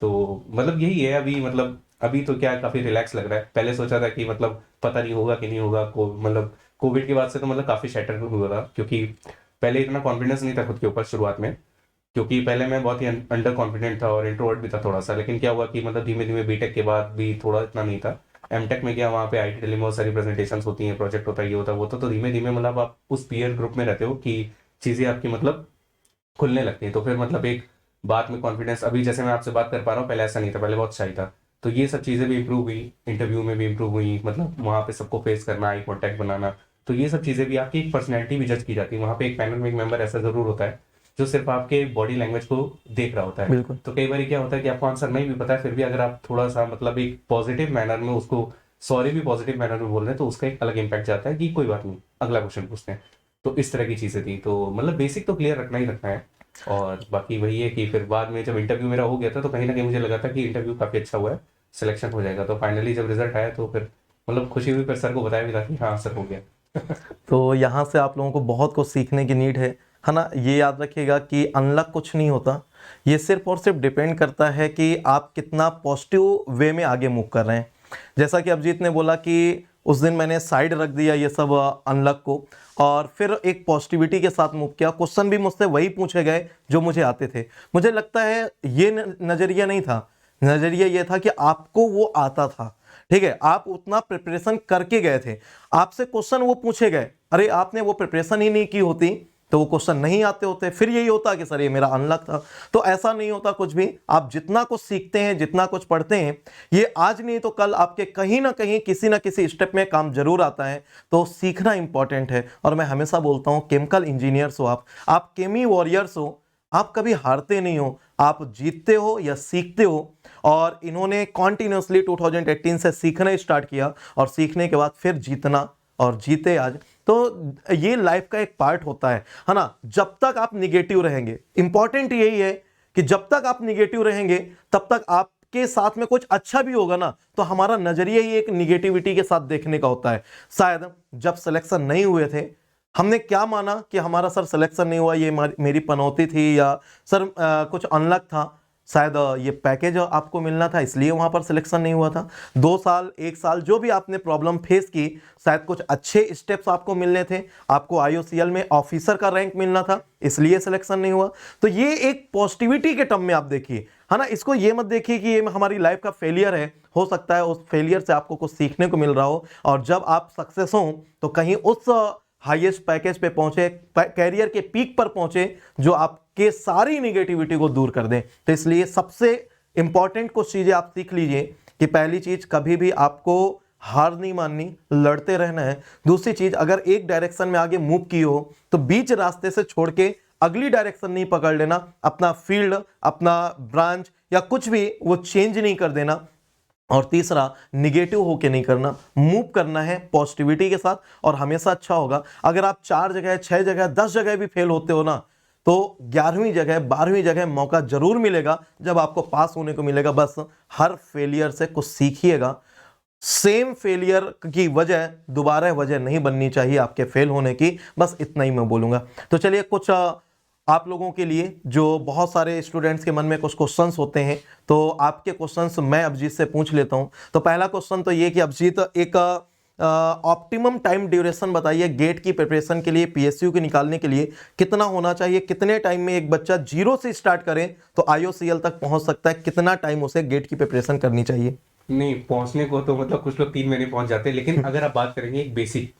B: तो मतलब यही है अभी, मतलब अभी तो क्या काफी रिलैक्स लग रहा है। पहले सोचा था कि मतलब पता नहीं होगा कि नहीं होगा, मतलब कोविड के बाद से तो मतलब काफी शैटर हुआ था, क्योंकि पहले इतना कॉन्फिडेंस नहीं था खुद के ऊपर शुरुआत में, क्योंकि पहले मैं बहुत ही अंडर कॉन्फिडेंट था और इंट्रोवर्ट भी था थोड़ा सा। लेकिन क्या हुआ कि मतलब धीमे धीमे बीटेक के बाद भी थोड़ा इतना नहीं था, एमटेक में गया, वहाँ पे आईटी दिल्ली में बहुत सारी प्रेजेंटेशन होती हैं, प्रोजेक्ट होता है, ये होता है वो तो धीमे धीमे मतलब आप उस पीयर ग्रुप में रहते हो कि चीजें आपकी मतलब खुलने लगती हैं, तो फिर मतलब एक बात में कॉन्फिडेंस, अभी जैसे मैं आपसे बात कर पा रहा हूँ, पहले ऐसा नहीं था, पहले बहुत शाई था। तो ये सब चीज़ें भी इंप्रूव हुई, इंटरव्यू में भी इंप्रूव हुई, मतलब वहाँ पे सबको फेस करना, आई कॉन्टैक्ट बनाना, तो ये सब चीज़ें भी आपकी एक पर्सनैलिटी भी जज की जाती है। वहाँ पे एक पैनल में एक मेंबर ऐसा जरूर होता है जो सिर्फ आपके बॉडी लैंग्वेज को देख रहा होता है।
A: बिल्कुल।
B: तो कई बार क्या होता है कि आपको आंसर नहीं भी पता है, फिर भी अगर आप थोड़ा सा मतलब एक पॉजिटिव मैनर में उसको सॉरी भी पॉजिटिव मैनर में बोल रहे हैं तो उसका एक अलग इंपैक्ट जाता है कि कोई बात नहीं, अगला क्वेश्चन पूछते हैं। तो इस तरह की चीज़ें थी, तो मतलब बेसिक तो क्लियर रखना ही रखना है। और बाकी वही है कि फिर बाद में जब इंटरव्यू मेरा हो गया था तो कहीं ना कहीं मुझे लगा था कि इंटरव्यू काफ़ी अच्छा हुआ है, सिलेक्शन हो जाएगा। तो फाइनली जब रिजल्ट आया तो फिर मतलब खुशी हुई, फिर सर को बताया भी था कि हाँ सर हो गया
A: तो यहाँ से आप लोगों को बहुत कुछ सीखने की नीड है ना। ये याद रखिएगा कि अनलक कुछ नहीं होता, ये सिर्फ और सिर्फ डिपेंड करता है कि आप कितना पॉजिटिव वे में आगे मूव कर रहे हैं। जैसा कि अभिजीत ने बोला कि उस दिन मैंने साइड रख दिया ये सब अनलक को, और फिर एक पॉजिटिविटी के साथ मूव किया। क्वेश्चन भी मुझसे वही पूछे गए जो मुझे आते थे। मुझे लगता है ये नज़रिया नहीं था, नज़रिया ये था कि आपको वो आता था, ठीक है, आप उतना प्रिपरेशन करके गए थे, आपसे क्वेश्चन वो पूछे गए, अरे आपने वो प्रिपरेशन ही नहीं की होती तो वो क्वेश्चन नहीं आते होते, फिर यही होता कि सर ये मेरा अनलक था। तो ऐसा नहीं होता कुछ भी, आप जितना कुछ सीखते हैं, जितना कुछ पढ़ते हैं, ये आज नहीं तो कल आपके कहीं ना कहीं किसी ना किसी स्टेप में काम जरूर आता है। तो सीखना इंपॉर्टेंट है। और मैं हमेशा बोलता हूँ, केमिकल इंजीनियर्स हो आप केमी वॉरियर्स हो, आप कभी हारते नहीं हो, आप जीतते हो या सीखते हो। और इन्होंने कॉन्टिन्यूसली 2018 से सीखना स्टार्ट किया, और सीखने के बाद फिर जीतना, और जीते आज। तो ये लाइफ का एक पार्ट होता है ना। जब तक आप निगेटिव रहेंगे, इंपॉर्टेंट यही है कि जब तक आप निगेटिव रहेंगे तब तक आपके साथ में कुछ अच्छा भी होगा ना, तो हमारा नजरिया ही एक निगेटिविटी के साथ देखने का होता है। शायद जब सिलेक्शन नहीं हुए थे, हमने क्या माना कि हमारा सर सिलेक्शन नहीं हुआ, ये मेरी पनौती थी, या सर कुछ अनलक था, शायद ये पैकेज आपको मिलना था इसलिए वहां पर सिलेक्शन नहीं हुआ था। 2 साल 1 साल जो भी आपने प्रॉब्लम फेस की, शायद कुछ अच्छे स्टेप्स आपको मिलने थे, आपको आईओसीएल में ऑफिसर का रैंक मिलना था इसलिए सिलेक्शन नहीं हुआ। तो ये एक पॉजिटिविटी के टर्म में आप देखिए, है ना। इसको ये मत देखिए कि ये हमारी लाइफ का फेलियर है। हो सकता है उस फेलियर से आपको कुछ सीखने को मिल रहा हो, और जब आप सक्सेस हो तो कहीं उस हाईएस्ट पैकेज पे पहुंचे, कैरियर के पीक पर पहुंचे, जो आपके सारी निगेटिविटी को दूर कर दें। तो इसलिए सबसे इंपॉर्टेंट कुछ चीजें आप सीख लीजिए कि पहली चीज, कभी भी आपको हार नहीं माननी, लड़ते रहना है। दूसरी चीज, अगर एक डायरेक्शन में आगे मूव की हो तो बीच रास्ते से छोड़ के अगली डायरेक्शन नहीं पकड़ लेना, अपना फील्ड, अपना ब्रांच या कुछ भी वो चेंज नहीं कर देना। और तीसरा, निगेटिव होके नहीं करना, मूव करना है पॉजिटिविटी के साथ, और हमेशा अच्छा होगा। अगर आप 4 जगह 6 जगह 10 जगह भी फेल होते हो ना, तो 11वीं जगह 12वीं जगह मौका जरूर मिलेगा जब आपको पास होने को मिलेगा। बस हर फेलियर से कुछ सीखिएगा। सेम फेलियर की वजह दोबारा वजह नहीं बननी चाहिए आपके फेल होने की, बस इतना ही मैं बोलूंगा। तो चलिए, कुछ आप लोगों के लिए, जो बहुत सारे स्टूडेंट्स के मन में कुछ क्वेश्चंस होते हैं, तो आपके क्वेश्चंस मैं अभिजीत से पूछ लेता हूं। तो पहला क्वेश्चन तो ये कि अभिजीत, एक ऑप्टिमम टाइम ड्यूरेशन बताइए गेट की प्रिपरेशन के लिए, पीएसयू के निकालने के लिए कितना होना चाहिए, कितने टाइम में एक बच्चा 0 से स्टार्ट करे तो आईओसीएल तक पहुंच सकता है, कितना टाइम उसे गेट की प्रिपरेशन करनी चाहिए?
B: नहीं, पहुंचने को तो मतलब कुछ लोग 3 महीने पहुंच जाते हैं, लेकिन अगर आप बात करेंगे एक बेसिक,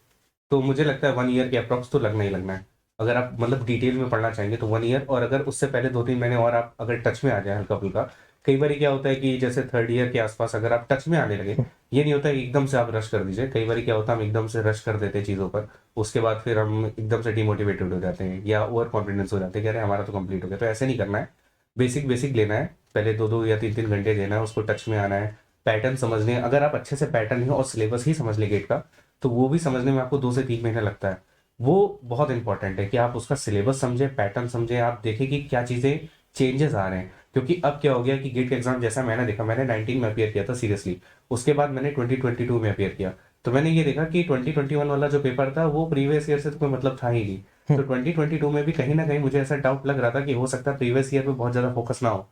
B: तो मुझे लगता है 1 ईयर के अप्रॉक्स तो लगना ही लगना है। अगर आप मतलब डिटेल में पढ़ना चाहेंगे तो 1 ईयर, और अगर उससे पहले 2-3 महीने और आप अगर टच में आ जाए हल्का फुल्का। कई बार क्या होता है कि जैसे 3rd ईयर के आसपास अगर आप टच में आने लगे, ये नहीं होता है कि एकदम से आप रश कर दीजिए। कई बार क्या होता है हम एकदम से रश कर देते हैं चीज़ों पर, उसके बाद फिर हम एकदम से डिमोटिवेटेड हो जाते हैं या ओवर कॉन्फिडेंस हो जाते हैं कि अरे हमारा तो कंप्लीट हो गया। तो ऐसे नहीं करना है। बेसिक बेसिक लेना है, पहले 2-2 या 3-3 घंटे देना है, उसको टच में आना है, पैटर्न समझने हैं। अगर आप अच्छे से पैटर्न ही और सिलेबस ही समझ ले गेट का, तो वो भी समझने में आपको 2 से 3 महीने लगता है। वो बहुत इंपॉर्टेंट है कि आप उसका सिलेबस समझे, पैटर्न समझे, आप देखें कि क्या चीज़ें चेंजेस आ रहे हैं। क्योंकि अब क्या हो गया कि गेट का एग्जाम जैसा मैंने देखा, मैंने 19 में अपियर किया था सीरियसली, उसके बाद मैंने 2022 में अपियर किया, तो मैंने ये देखा कि 2021 वाला जो पेपर था वो प्रीवियस ईयर से तो कोई मतलब था ही नहीं। तो 2022 में भी कहीं ना कहीं मुझे ऐसा डाउट लग रहा था कि हो सकता है प्रीवियस ईयर पे बहुत ज्यादा फोकस ना हो।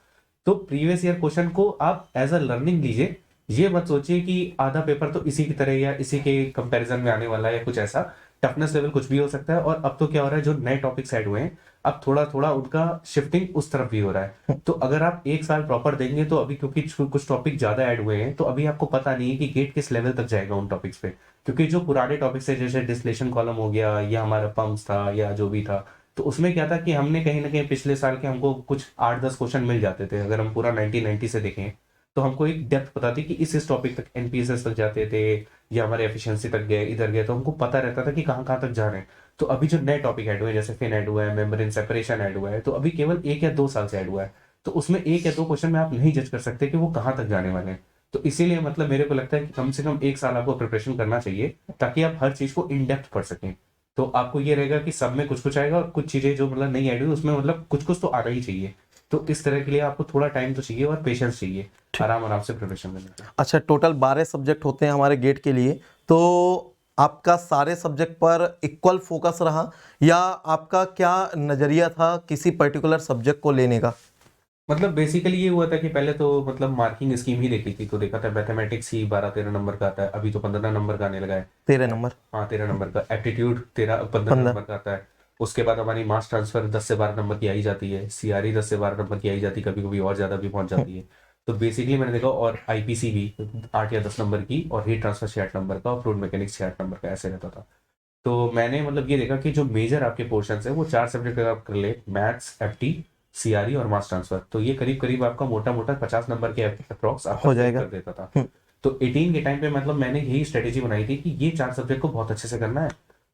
B: तो प्रीवियस ईयर क्वेश्चन को आप एज अ लर्निंग लीजिए, ये मत सोचिए कि आधा पेपर तो इसी की तरह या इसी के कंपैरिजन में आने वाला है या कुछ ऐसा। टफनेस लेवल कुछ भी हो सकता है। और अब तो क्या हो रहा है, जो नए टॉपिक्स ऐड हुए हैं, अब थोड़ा थोड़ा उनका शिफ्टिंग उस तरफ भी हो रहा है। तो अगर आप एक साल प्रॉपर देंगे तो अभी, क्योंकि कुछ टॉपिक ज्यादा ऐड हुए हैं, तो अभी आपको पता नहीं है कि गेट किस लेवल तक जाएगा उन टॉपिक्स पे। क्योंकि जो पुराने टॉपिक्स है, जैसे डिस्लेशन कॉलम हो गया या हमारा पंप्स था या जो भी था, तो उसमें क्या था कि हमने कहीं ना कहीं पिछले साल के हमको कुछ 8-10 क्वेश्चन मिल जाते थे। अगर हम पूरा 1990 से देखें तो हमको एक डेप्थ पता थी कि इस टॉपिक तक, एनपीएसएस तक जाते थे या हमारे एफिशिएंसी तक गए, इधर गए, तो हमको पता रहता था कि कहाँ कहाँ तक जा रहे हैं। तो अभी जो नए टॉपिक ऐड हुए हैं, जैसे फिन ऐड हुआ है, मेम्ब्रेन सेपरेशन ऐड हुआ है, तो अभी केवल 1 या 2 साल से ऐड हुआ है। तो उसमें 1 या 2 क्वेश्चन में आप नहीं जज कर सकते कि वो कहाँ तक जाने वाले हैं। तो इसीलिए मतलब मेरे को लगता है कि कम से कम 1 साल आपको प्रिपरेशन करना चाहिए, ताकि आप हर चीज को इन डेप्थ पढ़ सकें। तो आपको ये रहेगा कि सब में कुछ कुछ आएगा, और कुछ चीजें जो मतलब नहीं ऐड हुई उसमें मतलब कुछ कुछ तो आना ही चाहिए। तो इस तरह के लिए आपको थोड़ा टाइम तो चाहिए और पेशेंस चाहिए, आराम आराम से प्रिपरेशन करने का।
A: अच्छा, टोटल 12 सब्जेक्ट होते हैं हमारे गेट के लिए, तो आपका सारे सब्जेक्ट पर इक्वल फोकस रहा, या आपका क्या नज़रिया था किसी पर्टिकुलर सब्जेक्ट को लेने का?
B: मतलब बेसिकली ये हुआ था कि पहले तो मतलब मार्किंग स्कीम ही देखी थी, तो देखा था मैथमेटिक्स ही 12-13 नंबर का आता है, अभी तो 15 नंबर का आने लगा है।
A: 13 नंबर।
B: हाँ, 13 नंबर का। एप्टीट्यूड 15
A: 15।
B: नंबर का आता है। उसके बाद हमारी मास ट्रांसफर 10 से 12 नंबर की आई जाती है, सीआरई 10 से 12 नंबर की आई जाती है, कभी कभी और ज्यादा भी पहुंच जाती है। तो बेसिकली मैंने देखा, और आईपीसी भी 8 या 10 नंबर की, और हीट ट्रांसफर 6-8 नंबर का, और फ्लूइड मैकेनिक्स 6-8 नंबर का, ऐसे रहता था। तो मैंने मतलब ये देखा कि जो मेजर आपके पोर्शन है वो 4 सब्जेक्ट अगर आप कर ले, मैथ्स, एफटी, सीआरई और मास ट्रांसफर, तो ये करीब करीब आपका मोटा मोटा 50 नंबर के अप्रॉक्स आपका
A: हो
B: सेव
A: जाएगा।
B: कर देता था। तो 18 के टाइम पे मतलब मैंने यही स्ट्रेटेजी बनाई थी कि ये 4 सब्जेक्ट को बहुत अच्छे से करना है,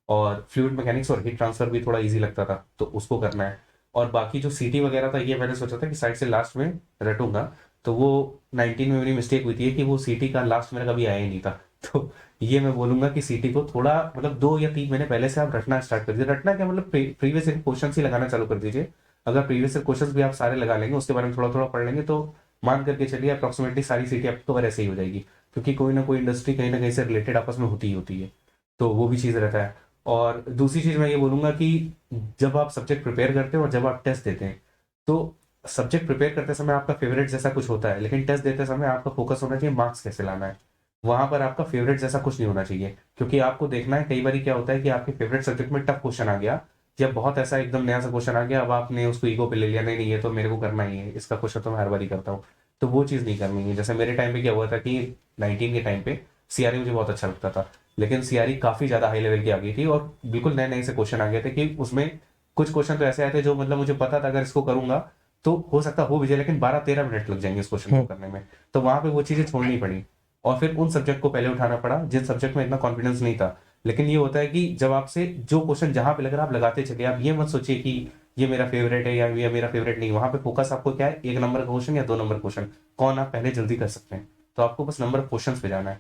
B: और फ्लूइड मैकेनिक्स और हीट ट्रांसफर भी थोड़ा इजी लगता था तो उसको करना है। और बाकी जो सीटी वगैरह था, ये मैंने सोचा था कि साइड से लास्ट में रटूंगा। तो वो 19 में मेरी मिस्टेक हुई थी कि वो सीटी का लास्ट मेरा कभी आया ही नहीं था। तो ये मैं बोलूंगा कि सीटी को थोड़ा मतलब 2 या 3 महीने पहले से आप रटना स्टार्ट कर दीजिए। रटना क्या मतलब, प्रीवियस ईयर क्वेश्चन ही लगाना चालू कर दीजिए। अगर प्रीवियस ईयर क्वेश्चन भी आप सारे लगा लेंगे, उसके बारे में थोड़ा थोड़ा पढ़ लेंगे, तो मान करके चलिए अप्रोक्सीमेटली सारी सीटी आपको कवर ऐसे ही हो जाएगी। क्योंकि कोई ना कोई इंडस्ट्री कहीं ना कहीं से रिलेटेड आपस में होती ही होती है। तो वो भी चीज़ रहता है। और दूसरी चीज़ मैं ये बोलूंगा कि जब आप सब्जेक्ट प्रिपेयर करते हैं और जब आप टेस्ट देते हैं, तो सब्जेक्ट प्रिपेयर करते समय आपका फेवरेट जैसा कुछ होता है, लेकिन टेस्ट देते समय आपका फोकस होना चाहिए मार्क्स कैसे लाना है। वहां पर आपका फेवरेट जैसा कुछ नहीं होना चाहिए, क्योंकि आपको देखना है कई बार क्या होता है कि आपके फेवरेट सब्जेक्ट में टफ क्वेश्चन आ गया, या बहुत ऐसा एकदम नया सा क्वेश्चन आ गया, अब आपने उसको ईगो पे ले लिया, नहीं नहीं ये तो मेरे को करना ही है, इसका क्वेश्चन तो मैं हर बार ही करता हूँ। तो वो चीज़ नहीं करनी है। जैसे मेरे टाइम पे क्या हुआ था कि 19 के टाइम पे सीआरई मुझे बहुत अच्छा लगता था, लेकिन सीआरई काफी ज्यादा हाई लेवल की आ गई थी, और बिल्कुल नए नए से क्वेश्चन आ गए थे कि उसमें कुछ क्वेश्चन तो ऐसे आए थे जो मतलब मुझे पता था अगर इसको करूंगा तो हो सकता हो भी जाए, लेकिन 12-13 मिनट लग जाएंगे इस क्वेश्चन को करने में। तो वहां पे वो चीजें छोड़नी पड़ी, और फिर उन सब्जेक्ट को पहले उठाना पड़ा जिन सब्जेक्ट में इतना कॉन्फिडेंस नहीं था। लेकिन ये होता है कि जब आपसे जो क्वेश्चन जहां पे लग रहा है आप लगाते चलिए, आप ये मत सोचिए कि ये मेरा फेवरेट है या ये मेरा फेवरेट नहीं। वहां पे फोकस आपको क्या है, 1 नंबर का क्वेश्चन या 2 नंबर क्वेश्चन, कौन आप पहले जल्दी कर सकते हैं। तो आपको बस नंबर ऑफ क्वेश्चन पे जाना है।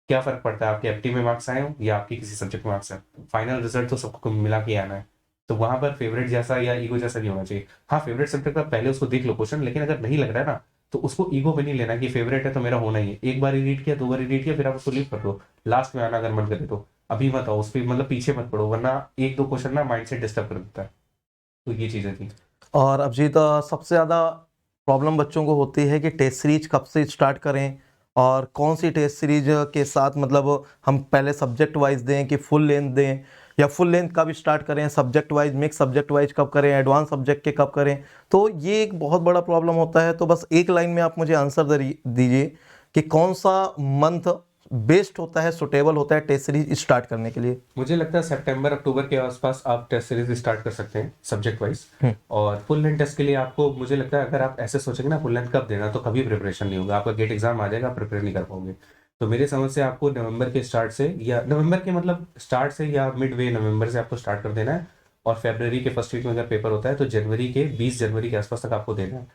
B: क्या फर्क पड़ता है आपके एफटी में मार्क्स आए हो या आपके किसी सब्जेक्ट में मार्क्स आए, फाइनल रिजल्ट तो सबको मिला के आना है। तो वहां पर फेवरेट जैसा या ईगो जैसा नहीं होना चाहिए। हाँ, फेवरेट सब्जेक्ट का पहले उसको देख लो क्वेश्चन, लेकिन अगर नहीं लग रहा है ना, तो उसको ईगो पे नहीं लेना कि फेवरेट है तो मेरा होना ही है। एक बार रीड किया, 2 बार रीड किया, फिर आप उसको लीव कर दो, लास्ट में आना अगर मन करे तो। अभी मत आओ उस पर, मतलब पीछे मत पड़ो, वरना 1-2 क्वेश्चन ना माइंड सेट डिस्टर्ब कर देता है। तो ये चीजें थी।
A: और अभिजीत, सबसे ज़्यादा प्रॉब्लम बच्चों को होती है कि टेस्ट सीरीज कब से स्टार्ट करें, और कौन सी टेस्ट सीरीज के साथ मतलब हम पहले सब्जेक्ट वाइज दें कि फुल लेंथ दें, या फुल लेंथ कब स्टार्ट करें, subject wise, mix subject wise कब करें, एडवांस सब्जेक्ट के कब करें। तो ये एक बहुत बड़ा प्रॉब्लम होता है। तो बस एक लाइन में आप मुझे आंसर दीजिए कि कौन सा मंथ बेस्ट होता है, सुटेबल होता है टेस्ट सीरीज स्टार्ट करने के लिए।
B: मुझे लगता है सितंबर अक्टूबर के आसपास आप टेस्ट सीरीज स्टार्ट कर सकते हैं सब्जेक्ट वाइज। और फुल लेंथ टेस्ट के लिए आपको, मुझे लगता है अगर आप ऐसे सोचेंगे ना फुल लेंथ कब देना, तो कभी प्रिपरेशन नहीं होगा, आपका गेट एग्जाम आ जाएगा, आप प्रिपेयर नहीं कर पाओगे। तो मेरे समझ से आपको नवंबर के स्टार्ट से, या नवंबर के मतलब स्टार्ट से या मिड वे नवंबर से आपको स्टार्ट कर देना है। और फरवरी के फर्स्ट वीक में अगर पेपर होता है तो जनवरी के 20 जनवरी के आसपास तक आपको देना है।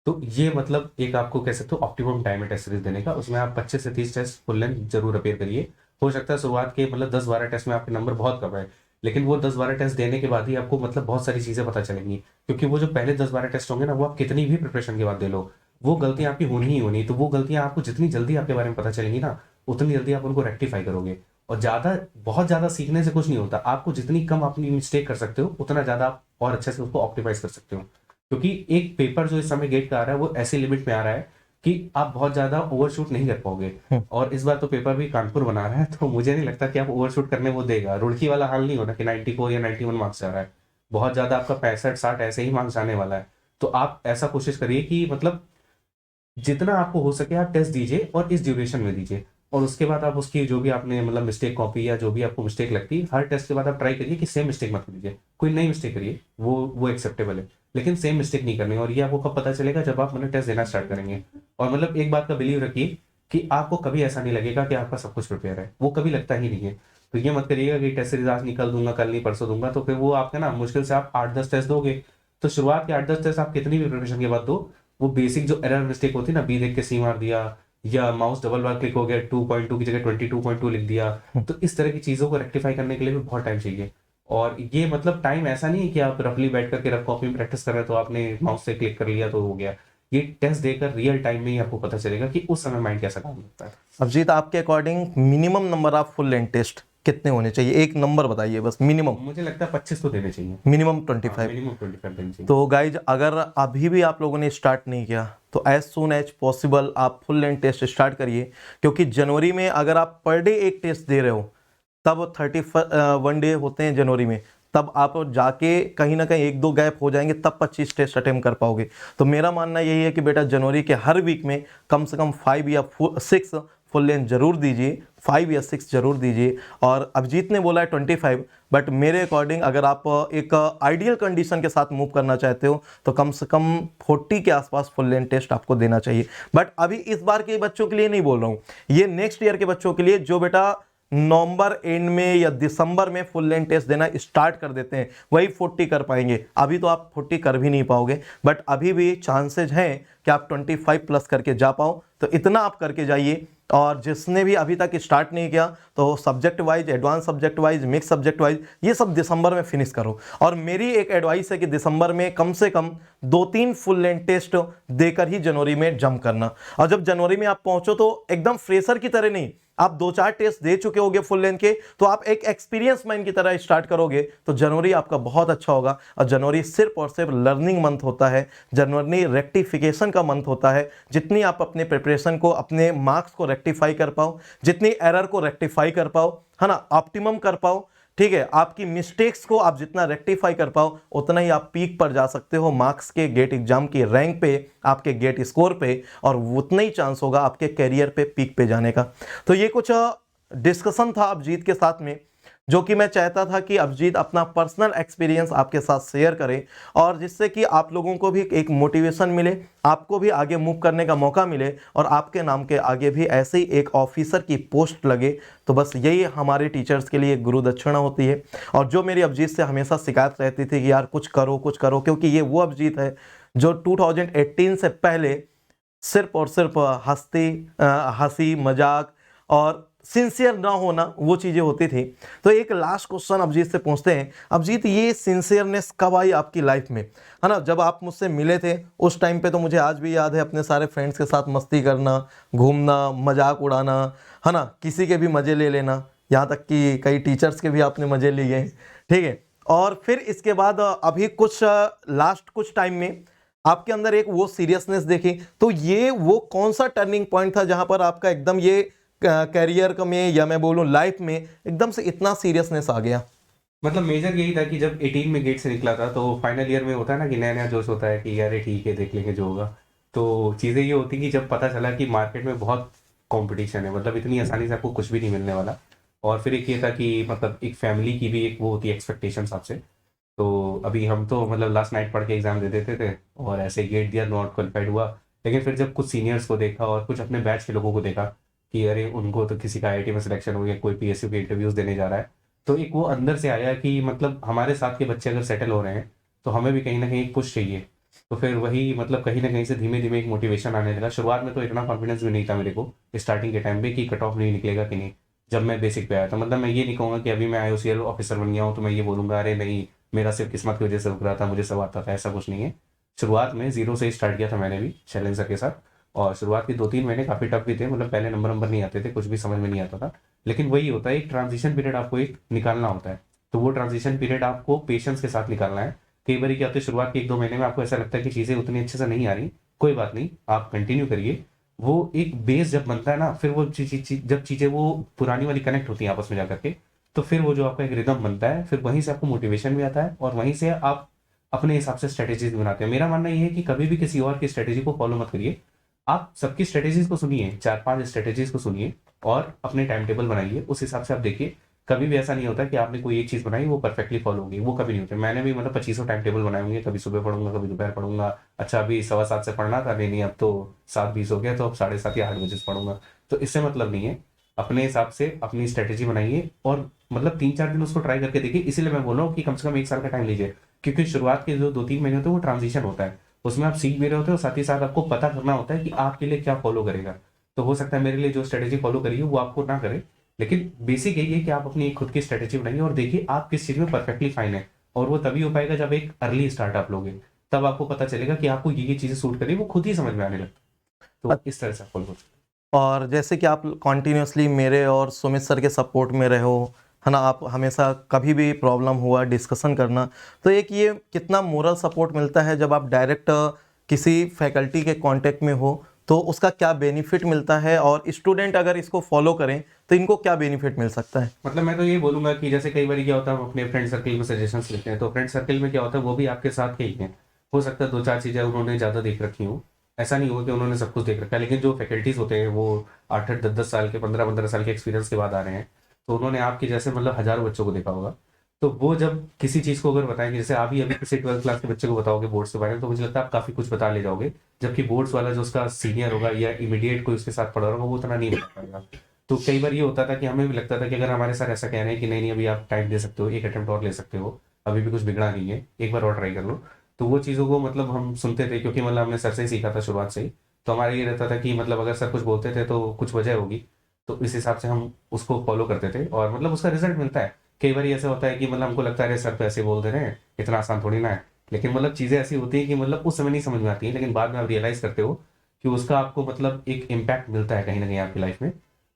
B: तो ये मतलब एक आपको कह सकते हो ऑप्टिमम टाइम है टेस्ट सीरीज देने का। उसमें आप 25 से 30 टेस्ट फुल लेंथ जरूर अपेयर करिए। हो सकता है शुरुआत के मतलब 10-12 टेस्ट में आपके नंबर बहुत कम है, लेकिन वो 10-12 टेस्ट देने के बाद ही आपको मतलब बहुत सारी चीजें पता चलेंगी। क्योंकि वो जो पहले 10-12 टेस्ट होंगे ना, वो आप कितनी भी प्रिपरेशन के बाद दे लो, वो गलतियां आपकी होनी ही होनी। तो वो गलतियां आपको जितनी जल्दी आपके बारे में पता चलेंगी ना, उतनी जल्दी आप उनको रेक्टिफाई करोगे। और ज्यादा बहुत ज्यादा सीखने से कुछ नहीं होता, आपको जितनी कम अपनी मिस्टेक कर सकते हो उतना ज्यादा आप और अच्छे से उसको ऑप्टिमाइज कर सकते हो। क्योंकि एक पेपर जो इस समय गेट का आ रहा है वो ऐसी लिमिट में आ रहा है कि आप बहुत ज्यादा ओवरशूट नहीं कर पाओगे। और इस बार तो पेपर भी कानपुर बना रहा है, तो मुझे नहीं लगता कि आप ओवरशूट करने वो देगा। रुड़की वाला हाल नहीं होना कि 94 या 91 मार्क्स आ रहा है। बहुत ज्यादा आपका 65-60 ऐसे ही मार्क्स आने वाला है। तो आप ऐसा कोशिश करिए कि मतलब जितना आपको हो सके आप टेस्ट दीजिए और इस ड्यूरेशन में दीजिए। और उसके बाद आप उसकी जो भी आपने मतलब मिस्टेक कॉपी या जो भी आपको मिस्टेक लगती है, हर टेस्ट के बाद आप ट्राई करिए कि सेम मिस्टेक मत कीजिए। कोई नई मिस्टेक करिए, वो एक्सेप्टेबल है, लेकिन सेम मिस्टेक नहीं करनी। और ये आपको कब पता चलेगा, जब आप मतलब टेस्ट देना स्टार्ट करेंगे। और मतलब एक बात का बिलीव रखिए कि आपको कभी ऐसा नहीं लगेगा कि आपका सब कुछ प्रिपेयर है, वो कभी लगता ही नहीं है। तो ये मत करिएगा कि टेस्ट सीरीज आज निकल दूंगा, कल नहीं परसों दूंगा, तो फिर वो आपका ना मुश्किल से आप 8-10 टेस्ट दोगे। तो शुरुआत के 8-10 टेस्ट आप कितनी भी प्रिपरेशन के बाद दो, वो बेसिक जो एरर मिस्टेक होती है ना, बी देख के सी मार दिया, या माउस डबल बार क्लिक हो गया 2.2 की जगह 22.2 लिख दिया, तो इस तरह की चीजों को रेक्टिफाई करने के लिए भी बहुत टाइम चाहिए। और ये मतलब टाइम ऐसा नहीं है कि आप रफली बैठ करके रफ कॉपी में प्रैक्टिस कर रहे हैं तो आपने माउस से क्लिक कर लिया तो हो गया। ये टेस्ट देकर रियल टाइम में ही आपको पता चलेगा कि उस समय माइंड कैसा काम करता है।
A: अभिजीत, आपके according minimum number of full length test कितने होने चाहिए? एक नंबर बताइए बस, मिनिमम।
B: मुझे लगता है 25 तो देने चाहिए।
A: मिनिमम 25।
B: मिनिमम 25 देने चाहिए।
A: तो गाइज, अगर अभी भी आप लोगों ने स्टार्ट नहीं किया तो एज सून एज पॉसिबल आप फुल लेंथ टेस्ट स्टार्ट करिए। क्योंकि जनवरी में अगर आप पर डे एक टेस्ट दे रहे हो, तब 31 डे होते हैं जनवरी में, तब आप जाके कहीं ना कहीं 1-2 गैप हो जाएंगे, तब 25 टेस्ट अटेम्प्ट कर पाओगे। तो मेरा मानना यही है कि बेटा जनवरी के हर वीक में कम से कम 5 या 6 फुल लेंथ जरूर दीजिए, 5 या 6 जरूर दीजिए। और अभिजीत ने बोला है 25, बट मेरे अकॉर्डिंग अगर आप एक आइडियल कंडीशन के साथ मूव करना चाहते हो तो कम से कम 40 के आसपास फुल लेंथ टेस्ट आपको देना चाहिए। बट अभी इस बार के बच्चों के लिए नहीं बोल रहा हूँ, ये नेक्स्ट ईयर के बच्चों के लिए जो बेटा नवंबर एंड में या दिसंबर में फुल लेंथ टेस्ट देना स्टार्ट कर देते हैं, वही 40 कर पाएंगे। अभी तो आप 40 कर भी नहीं पाओगे, बट अभी भी चांसेज हैं कि आप 25 प्लस करके जा पाओ। तो इतना आप करके जाइए। और जिसने भी अभी तक स्टार्ट नहीं किया तो subject wise, advance subject wise, mix subject wise, ये सब दिसंबर में फिनिश करो। और मेरी एक एडवाइस है कि दिसंबर में कम से कम 2-3 फुल लेंथ टेस्ट देकर ही जनवरी में जंप करना। और जब जनवरी में आप पहुंचो तो एकदम फ्रेशर की तरह नहीं, आप 2-4 टेस्ट दे चुके होगे फुल लेंथ के, तो आप एक एक्सपीरियंस माइंड की तरह स्टार्ट करोगे तो जनवरी आपका बहुत अच्छा होगा। और जनवरी सिर्फ और सिर्फ लर्निंग मंथ होता है, जनवरी रेक्टिफिकेशन का मंथ होता है। जितनी आप अपने प्रिपरेशन को, अपने मार्क्स को रेक्टिफाई कर पाओ, जितनी एरर को रेक्टिफाई कर पाओ, है ना, ऑप्टिमम कर पाओ, ठीक है, आपकी मिस्टेक्स को आप जितना रेक्टिफाई कर पाओ उतना ही आप पीक पर जा सकते हो, मार्क्स के गेट एग्जाम की रैंक पे, आपके गेट स्कोर पे, और उतना ही चांस होगा आपके कैरियर पे पीक पे जाने का। तो ये कुछ डिस्कशन था अभिजीत के साथ में, जो कि मैं चाहता था कि अभिजीत अपना पर्सनल एक्सपीरियंस आपके साथ शेयर करें, और जिससे कि आप लोगों को भी एक मोटिवेशन मिले, आपको भी आगे मूव करने का मौका मिले, और आपके नाम के आगे भी ऐसे ही एक ऑफिसर की पोस्ट लगे। तो बस यही हमारे टीचर्स के लिए गुरु दक्षिणा होती है। और जो मेरी अभिजीत से हमेशा शिकायत रहती थी कि यार कुछ करो कुछ करो, क्योंकि ये वो अभिजीत है जो 2018 से पहले सिर्फ और सिर्फ हंसी मजाक और सिंसियर ना होना, वो चीज़ें होती थी। तो एक लास्ट क्वेश्चन अभिजीत से पूछते हैं। अभिजीत, ये सिंसियरनेस कब आई आपकी लाइफ में, है ना? जब आप मुझसे मिले थे उस टाइम पे तो मुझे आज भी याद है, अपने सारे फ्रेंड्स के साथ मस्ती करना, घूमना, मजाक उड़ाना, है ना, किसी के भी मज़े ले लेना, यहाँ तक कि कई टीचर्स के भी आपने मज़े लिए, ठीक है। और फिर इसके बाद अभी कुछ लास्ट कुछ टाइम में आपके अंदर एक वो सीरियसनेस देखी, तो ये वो कौन सा टर्निंग पॉइंट था जहां पर आपका एकदम ये कैरियर का में, या मैं बोलूं लाइफ में, एकदम से इतना सीरियसनेस आ गया?
B: मतलब मेजर यही था कि जब 18 में गेट से निकला था, तो फाइनल ईयर में होता है ना कि नया नया जोश होता है कि यार ठीक है देख लेंगे जो होगा। तो चीज़ें ये होती कि जब पता चला कि मार्केट में बहुत कंपटीशन है, मतलब इतनी आसानी से आपको कुछ भी नहीं मिलने वाला। और फिर एक ये था कि मतलब एक फैमिली की भी एक वो होती है एक्सपेक्टेशंस आपसे। तो अभी हम तो मतलब लास्ट नाइट पढ़ के एग्जाम दे देते थे और ऐसे गेट दिया, नॉट क्वालिफाइड हुआ। लेकिन फिर जब कुछ सीनियर्स को देखा और कुछ अपने बैच के लोगों को देखा कि अरे उनको तो किसी का आईआईटी में सिलेक्शन हो गया, कोई पीएसयू के इंटरव्यूज देने जा रहा है, तो एक वो अंदर से आया कि मतलब हमारे साथ के बच्चे अगर सेटल हो रहे हैं तो हमें भी कहीं ना कहीं एक पुश चाहिए। तो फिर वही मतलब कहीं ना कहीं से धीमे धीमे एक मोटिवेशन आने लगा। शुरुआत में तो इतना कॉन्फिडेंस भी नहीं था मेरे को स्टार्टिंग के टाइम पे कि कट ऑफ नहीं निकलेगा कि नहीं। जब मैं बेसिक पे आया था, मतलब मैं ये नहीं कहूँगा कि अभी मैं IOCL ऑफिसर बन गया हूँ तो मैं ये बोलूँगा अरे नहीं मेरा सिर्फ किस्मत की वजह से रुक रहा था, मुझे सब आता था, ऐसा कुछ नहीं है। शुरुआत में जीरो से ही स्टार्ट किया था मैंने भी शैलेंद्र सर के साथ। और शुरुआत के 2-3 महीने काफ़ी टफ भी थे, मतलब पहले नंबर नहीं आते थे, कुछ भी समझ में नहीं आता था। लेकिन वही होता है, एक ट्रांजिशन पीरियड आपको एक निकालना होता है। तो वो ट्रांजिशन पीरियड आपको पेशेंस के साथ निकालना है। कई बार क्या होता है, शुरुआत के 1-2 महीने में आपको ऐसा लगता है कि चीज़ें उतनी अच्छे से नहीं आ रही, कोई बात नहीं, आप कंटिन्यू करिए। वो एक बेस जब बनता है ना, फिर वो जब चीज़ें वो पुरानी वाली कनेक्ट होती हैं आपस में जाकर के, तो फिर वो जो आपका एक रिदम बनता है, फिर वहीं से आपको मोटिवेशन भी आता है और वहीं से आप अपने हिसाब से स्ट्रेटेजीज बनाते हैं। मेरा मानना ये है कि कभी भी किसी और की स्ट्रेटेजी को फॉलो मत करिए। आप सबकी स्ट्रेटेजीज को सुनिए, 4-5 स्ट्रेटेजीज को सुनिए और अपने टाइम टेबल बनाइए, उस हिसाब से आप देखिए। कभी भी ऐसा नहीं होता कि आपने कोई एक चीज़ बनाई वो परफेक्टली फॉलो होगी, वो कभी नहीं होता। मैंने भी मतलब 2500 टाइम टेबल बनाए होंगे, कभी सुबह पढ़ूंगा, कभी दोपहर पढ़ूंगा। अच्छा अभी 7:15 से पढ़ना था, नहीं अब तो 7:20 हो गया, तो अब 7:30 या 8 बजे से पढ़ूंगा। तो इससे मतलब नहीं है। अपने हिसाब से अपनी स्ट्रेटेजी बनाइए और मतलब 3-4 दिन उसको ट्राई करके देखिए। इसीलिए मैं बोल रहा हूँ कि कम से कम 1 साल का टाइम लीजिए, क्योंकि शुरुआत के जो 2-3 महीने होते हैं वो ट्रांजिशन होता है, उसमें आप सीख भी रहे होते हो, साथ ही साथ आपको पता करना होता है कि आपके लिए क्या फॉलो करेगा। तो हो सकता है मेरे लिए जो स्ट्रेटेजी फॉलो करिए वो आपको ना करे, लेकिन बेसिक यही है कि आप अपनी एक खुद की स्ट्रेटेजी बनाइए और देखिए आप किस चीज़ में परफेक्टली फाइन है। और वो तभी हो पाएगा जब एक अर्ली स्टार्ट आप लोगे, तब आपको पता चलेगा कि आपको ये चीज़ें सूट करें, वो खुद ही समझ में आने लगता है। तो इस तरह से फॉलो करो।
A: और जैसे कि आप कॉन्टिन्यूसली मेरे और सुमित सर के सपोर्ट में रहे हो, है ना, आप हमेशा कभी भी प्रॉब्लम हुआ डिस्कशन करना, तो एक ये कितना मोरल सपोर्ट मिलता है जब आप डायरेक्ट किसी फैकल्टी के कांटेक्ट में हो, तो उसका क्या बेनिफिट मिलता है, और स्टूडेंट अगर इसको फॉलो करें तो इनको क्या बेनिफिट मिल सकता है।
B: मतलब मैं तो ये बोलूंगा कि जैसे कई बार क्या होता है, हम अपने फ्रेंड सर्कल में सजेशंस लेते हैं, तो फ्रेंड सर्कल में क्या होता है वो भी आपके साथ ही हैं। हो सकता है 2-4 चीज़ें उन्होंने ज़्यादा देख रखी हो, ऐसा नहीं होगा कि उन्होंने सब कुछ देख रखा है, लेकिन जो फैकल्टीज होते हैं वो 8-8 10-10 साल के 15-15 साल के एक्सपीरियंस के बाद आ रहे हैं। तो उन्होंने आपके जैसे मतलब हज़ारों बच्चों को देखा होगा। तो वो जब किसी चीज़ को अगर बताएंगे, जैसे आप ही अभी किसी 12th क्लास के बच्चे को बताओगे बोर्ड्स के बारे में, तो मुझे लगता है आप काफ़ी कुछ बता ले जाओगे। जबकि बोर्ड्स वाला जो उसका सीनियर होगा या इमीडिएट कोई उसके साथ पढ़ा होगा वो उतना नहीं बता पाएगा। तो कई बार ये होता था कि हमें भी लगता था कि अगर हमारे सर ऐसा कह रहे हैं कि नहीं नहीं अभी आप टाइम दे सकते हो, एक अटेम्प्ट और ले सकते हो, अभी भी कुछ बिगड़ा नहीं है, एक बार और ट्राई कर लो। तो वो चीज़ों को मतलब हम सुनते थे, क्योंकि मतलब हमने सर से ही सीखा था शुरुआत से ही। तो हमारा ये रहता था कि मतलब अगर सर कुछ बोलते थे तो कुछ वजह होगी, तो इस हिसाब से हम उसको फॉलो करते थे और मतलब उसका रिजल्ट मिलता है। कई बार ऐसा होता है कि मतलब हमको लगता है अरे सर तो ऐसे बोल दे रहे हैं, इतना आसान थोड़ी ना है। लेकिन मतलब चीज़ें ऐसी होती हैं कि मतलब उस समय नहीं समझ में आती हैं, लेकिन बाद में आप रियलाइज़ करते हो कि उसका आपको मतलब एक इम्पैक्ट मिलता है कहीं ना कहीं आपकी लाइफ में।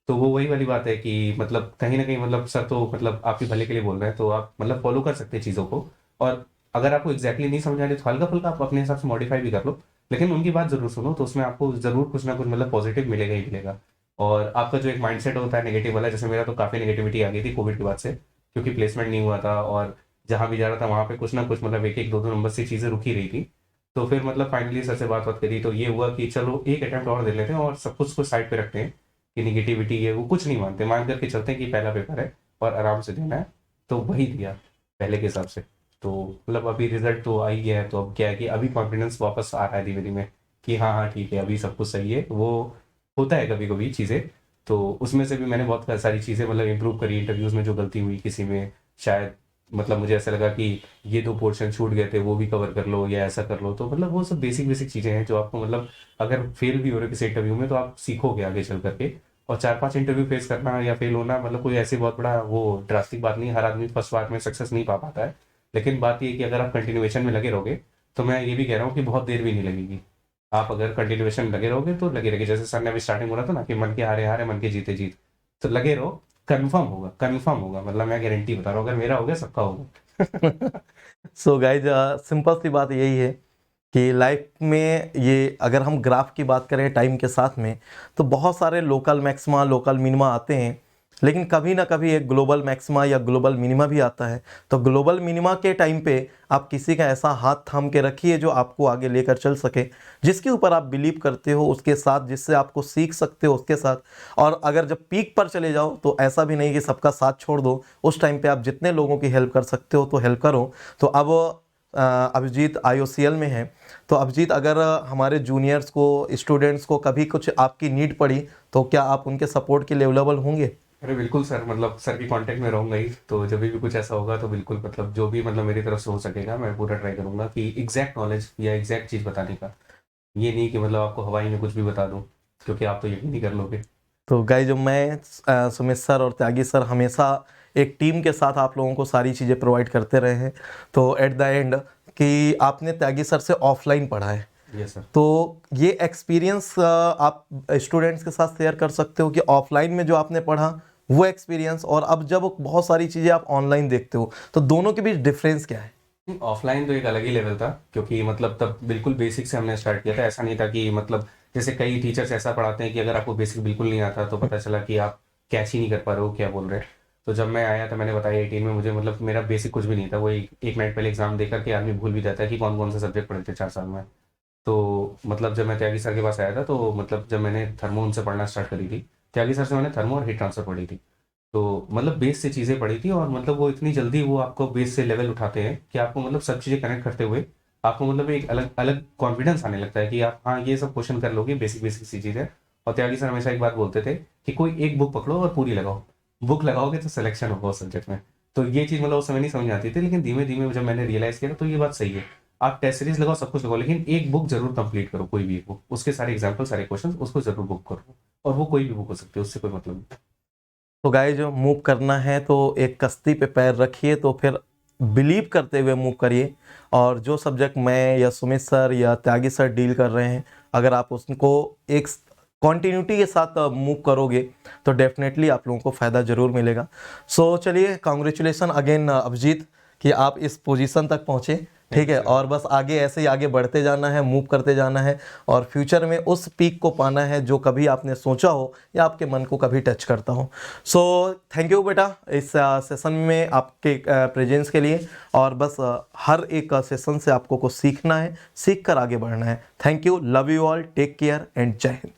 B: तो वो वही वाली बात है कि मतलब कहीं ना कहीं मतलब सर तो मतलब आपके भले के लिए बोल रहे हैं, तो आप मतलब फॉलो कर सकते हैं चीज़ों को। और अगर आपको एग्जैक्टली नहीं समझ आ रही तो हल्का फुल्का आप अपने हिसाब से मॉडिफाई भी कर लो, लेकिन उनकी बात जरूर सुनो, तो उसमें आपको जरूर कुछ ना कुछ मतलब पॉजिटिव मिलेगा ही मिलेगा। और आपका जो एक माइंडसेट होता है नेगेटिव वाला, जैसे मेरा तो काफ़ी नेगेटिविटी आ गई थी कोविड के बाद से, क्योंकि प्लेसमेंट नहीं हुआ था और जहाँ भी जा रहा था वहाँ पे कुछ ना कुछ मतलब एक एक दो दो नंबर से चीज़ें रुकी रही थी। तो फिर मतलब फाइनली सर से बात करी तो ये हुआ कि चलो एक अटेम्प्ट और दे लेते हैं और सब कुछ को साइड पे रखते हैं कि निगेटिविटी है वो कुछ नहीं मानते, मान करके चलते हैं कि पहला पेपर है और आराम से देना है। तो वही दिया पहले के हिसाब से। तो मतलब अभी रिजल्ट तो आ ही गया है, तो अब क्या है कि अभी कॉन्फिडेंस वापस आ रहा है धीमे धीमे कि हाँ हाँ ठीक है अभी सब कुछ सही है। वो होता है कभी कभी चीज़ें, तो उसमें से भी मैंने बहुत सारी चीज़ें मतलब इंप्रूव करी। इंटरव्यूज़ में जो गलती हुई किसी में, शायद मतलब मुझे ऐसा लगा कि ये 2 पोर्शन छूट गए थे वो भी कवर कर लो या ऐसा कर लो, तो मतलब वो सब बेसिक बेसिक चीज़ें हैं जो आपको मतलब अगर फेल भी हो रहे किसी इंटरव्यू में तो आप सीखोगे आगे चल करके। और 4-5 इंटरव्यू फेस करना या फेल होना मतलब कोई ऐसी बहुत बड़ा वो ड्रास्टिक बात नहीं है, हर आदमी फर्स्ट बार में सक्सेस नहीं पा पाता है। लेकिन बात ये है कि अगर आप कंटिन्यूएशन में लगे रहोगे, तो मैं ये भी कह रहा हूँ कि बहुत देर भी नहीं लगेगी। आप अगर कंटिन्यूएशन में लगे रहोगे तो लगे रहोगे, जैसे सर ने अभी स्टार्टिंग बोला था ना कि मन के हारे हारे मन के जीते जीत, तो लगे रहो, कंफर्म होगा कंफर्म होगा, मतलब मैं गारंटी बता रहा हूँ, अगर मेरा हो गया सबका होगा।
A: सो गाइज, सिंपल सी बात यही है कि लाइफ में ये अगर हम ग्राफ की बात करें टाइम के साथ में, तो बहुत सारे लोकल मैक्सिमा लोकल मिनिमा आते हैं, लेकिन कभी ना कभी एक ग्लोबल मैक्सिमा या ग्लोबल मिनिमा भी आता है। तो ग्लोबल मिनिमा के टाइम पे आप किसी का ऐसा हाथ थाम के रखिए जो आपको आगे लेकर चल सके, जिसके ऊपर आप बिलीव करते हो उसके साथ, जिससे आपको सीख सकते हो उसके साथ। और अगर जब पीक पर चले जाओ तो ऐसा भी नहीं कि सबका साथ छोड़ दो, उस टाइम पे आप जितने लोगों की हेल्प कर सकते हो तो हेल्प करो। तो अब अभिजीत IOCL में है, तो अभिजीत अगर हमारे जूनियर्स को, स्टूडेंट्स को कभी कुछ आपकी नीड पड़ी तो क्या आप उनके सपोर्ट के लिए अवेलेबल होंगे।
B: अरे बिल्कुल सर, मतलब सर की कांटेक्ट में रहूंगा ही, तो जब भी कुछ ऐसा होगा तो बिल्कुल मतलब जो भी मतलब मेरी तरफ से हो सकेगा मैं पूरा ट्राई करूंगा कि एग्जैक्ट नॉलेज या एग्जैक्ट चीज़ बताने का। ये नहीं कि मतलब आपको हवाई में कुछ भी बता दूं, क्योंकि आप तो यकीन नहीं कर लोगे।
A: तो गाइस, जो मैं सुमित सर और त्यागी सर हमेशा एक टीम के साथ आप लोगों को सारी चीज़ें प्रोवाइड करते रहे हैं। तो एट द एंड कि आपने त्यागी सर से ऑफलाइन पढ़ा है,
B: यस सर।
A: तो ये एक्सपीरियंस आप स्टूडेंट्स के साथ शेयर कर सकते हो कि ऑफलाइन में जो आपने पढ़ा वो एक्सपीरियंस, और अब जब बहुत सारी चीज़ें आप ऑनलाइन देखते हो तो दोनों के बीच डिफरेंस क्या है?
B: ऑफलाइन तो एक अलग ही लेवल था, क्योंकि मतलब तब बिल्कुल बेसिक से हमने स्टार्ट किया था। ऐसा नहीं था कि मतलब जैसे कई टीचर्स ऐसा पढ़ाते हैं कि अगर आपको बेसिक बिल्कुल नहीं आता तो पता चला कि आप कैच ही नहीं कर पा रहे हो क्या बोल रहे हैं। तो जब मैं आया था, मैंने बताया 18 में, मुझे मतलब मेरा बेसिक कुछ भी नहीं था। वो एक मिनट पहले एग्जाम देकर के आदमी भूल भी जाता है कि कौन कौन से सब्जेक्ट पढ़े थे 4 साल में। तो मतलब जब मैं त्यागी सर के पास आया था, तो मतलब जब मैंने थर्मो उनसे पढ़ना स्टार्ट करी थी, त्यागी सर से मैंने थर्मो और हीट ट्रांसफर पढ़ी थी। तो मतलब बेस से चीज़ें पढ़ी थी, और मतलब वो इतनी जल्दी वो आपको बेस से लेवल उठाते हैं कि आपको मतलब सब चीज़ें कनेक्ट करते हुए आपको मतलब एक अलग अलग कॉन्फिडेंस आने लगता है कि आप हाँ ये सब क्वेश्चन कर लोगे, बेसिक बेसिक सी चीज़ है। और त्यागी सर हमेशा एक बात बोलते थे कि कोई एक बुक पकड़ो और पूरी लगाओ, बुक लगाओगे तो सिलेक्शन होगा उस सब्जेक्ट में। तो ये चीज़ मतलब उस समय नहीं समझ आती थी, लेकिन धीमे धीमे जब मैंने रियलाइज़ किया तो ये बात सही है। आप टेस्ट सीरीज लगाओ, सब कुछ लगाओ, लेकिन एक बुक जरूर कंप्लीट करो, कोई भी एक बुक, उसके सारे एग्जाम्पल सारे क्वेश्चन उसको जरूर बुक करो। और वो कोई भी बुक हो सकती है, उससे कोई मतलब नहीं।
A: तो गाइस, जो मूव करना है तो एक कश्ती पे पैर रखिए, तो फिर बिलीव करते हुए मूव करिए। और जो सब्जेक्ट मैं या सुमित सर या त्यागी सर डील कर रहे हैं, अगर आप उसको एक कॉन्टिन्यूटी के साथ मूव करोगे तो डेफिनेटली आप लोगों को फ़ायदा ज़रूर मिलेगा। सो चलिए, कांग्रेचुलेसन अगेन अभिजीत कि आप इस पोजीशन तक पहुँचे। ठीक है,
B: Thank you,
A: और बस आगे ऐसे ही आगे बढ़ते जाना है, मूव करते जाना है, और फ्यूचर में उस पीक को पाना है जो कभी आपने सोचा हो या आपके मन को कभी टच करता हो। सो थैंक यू बेटा इस सेशन में आपके प्रेजेंस के लिए। और बस हर एक सेशन से आपको कुछ सीखना है, सीख कर आगे बढ़ना है। Thank you, love you all, take care and Jai Hind.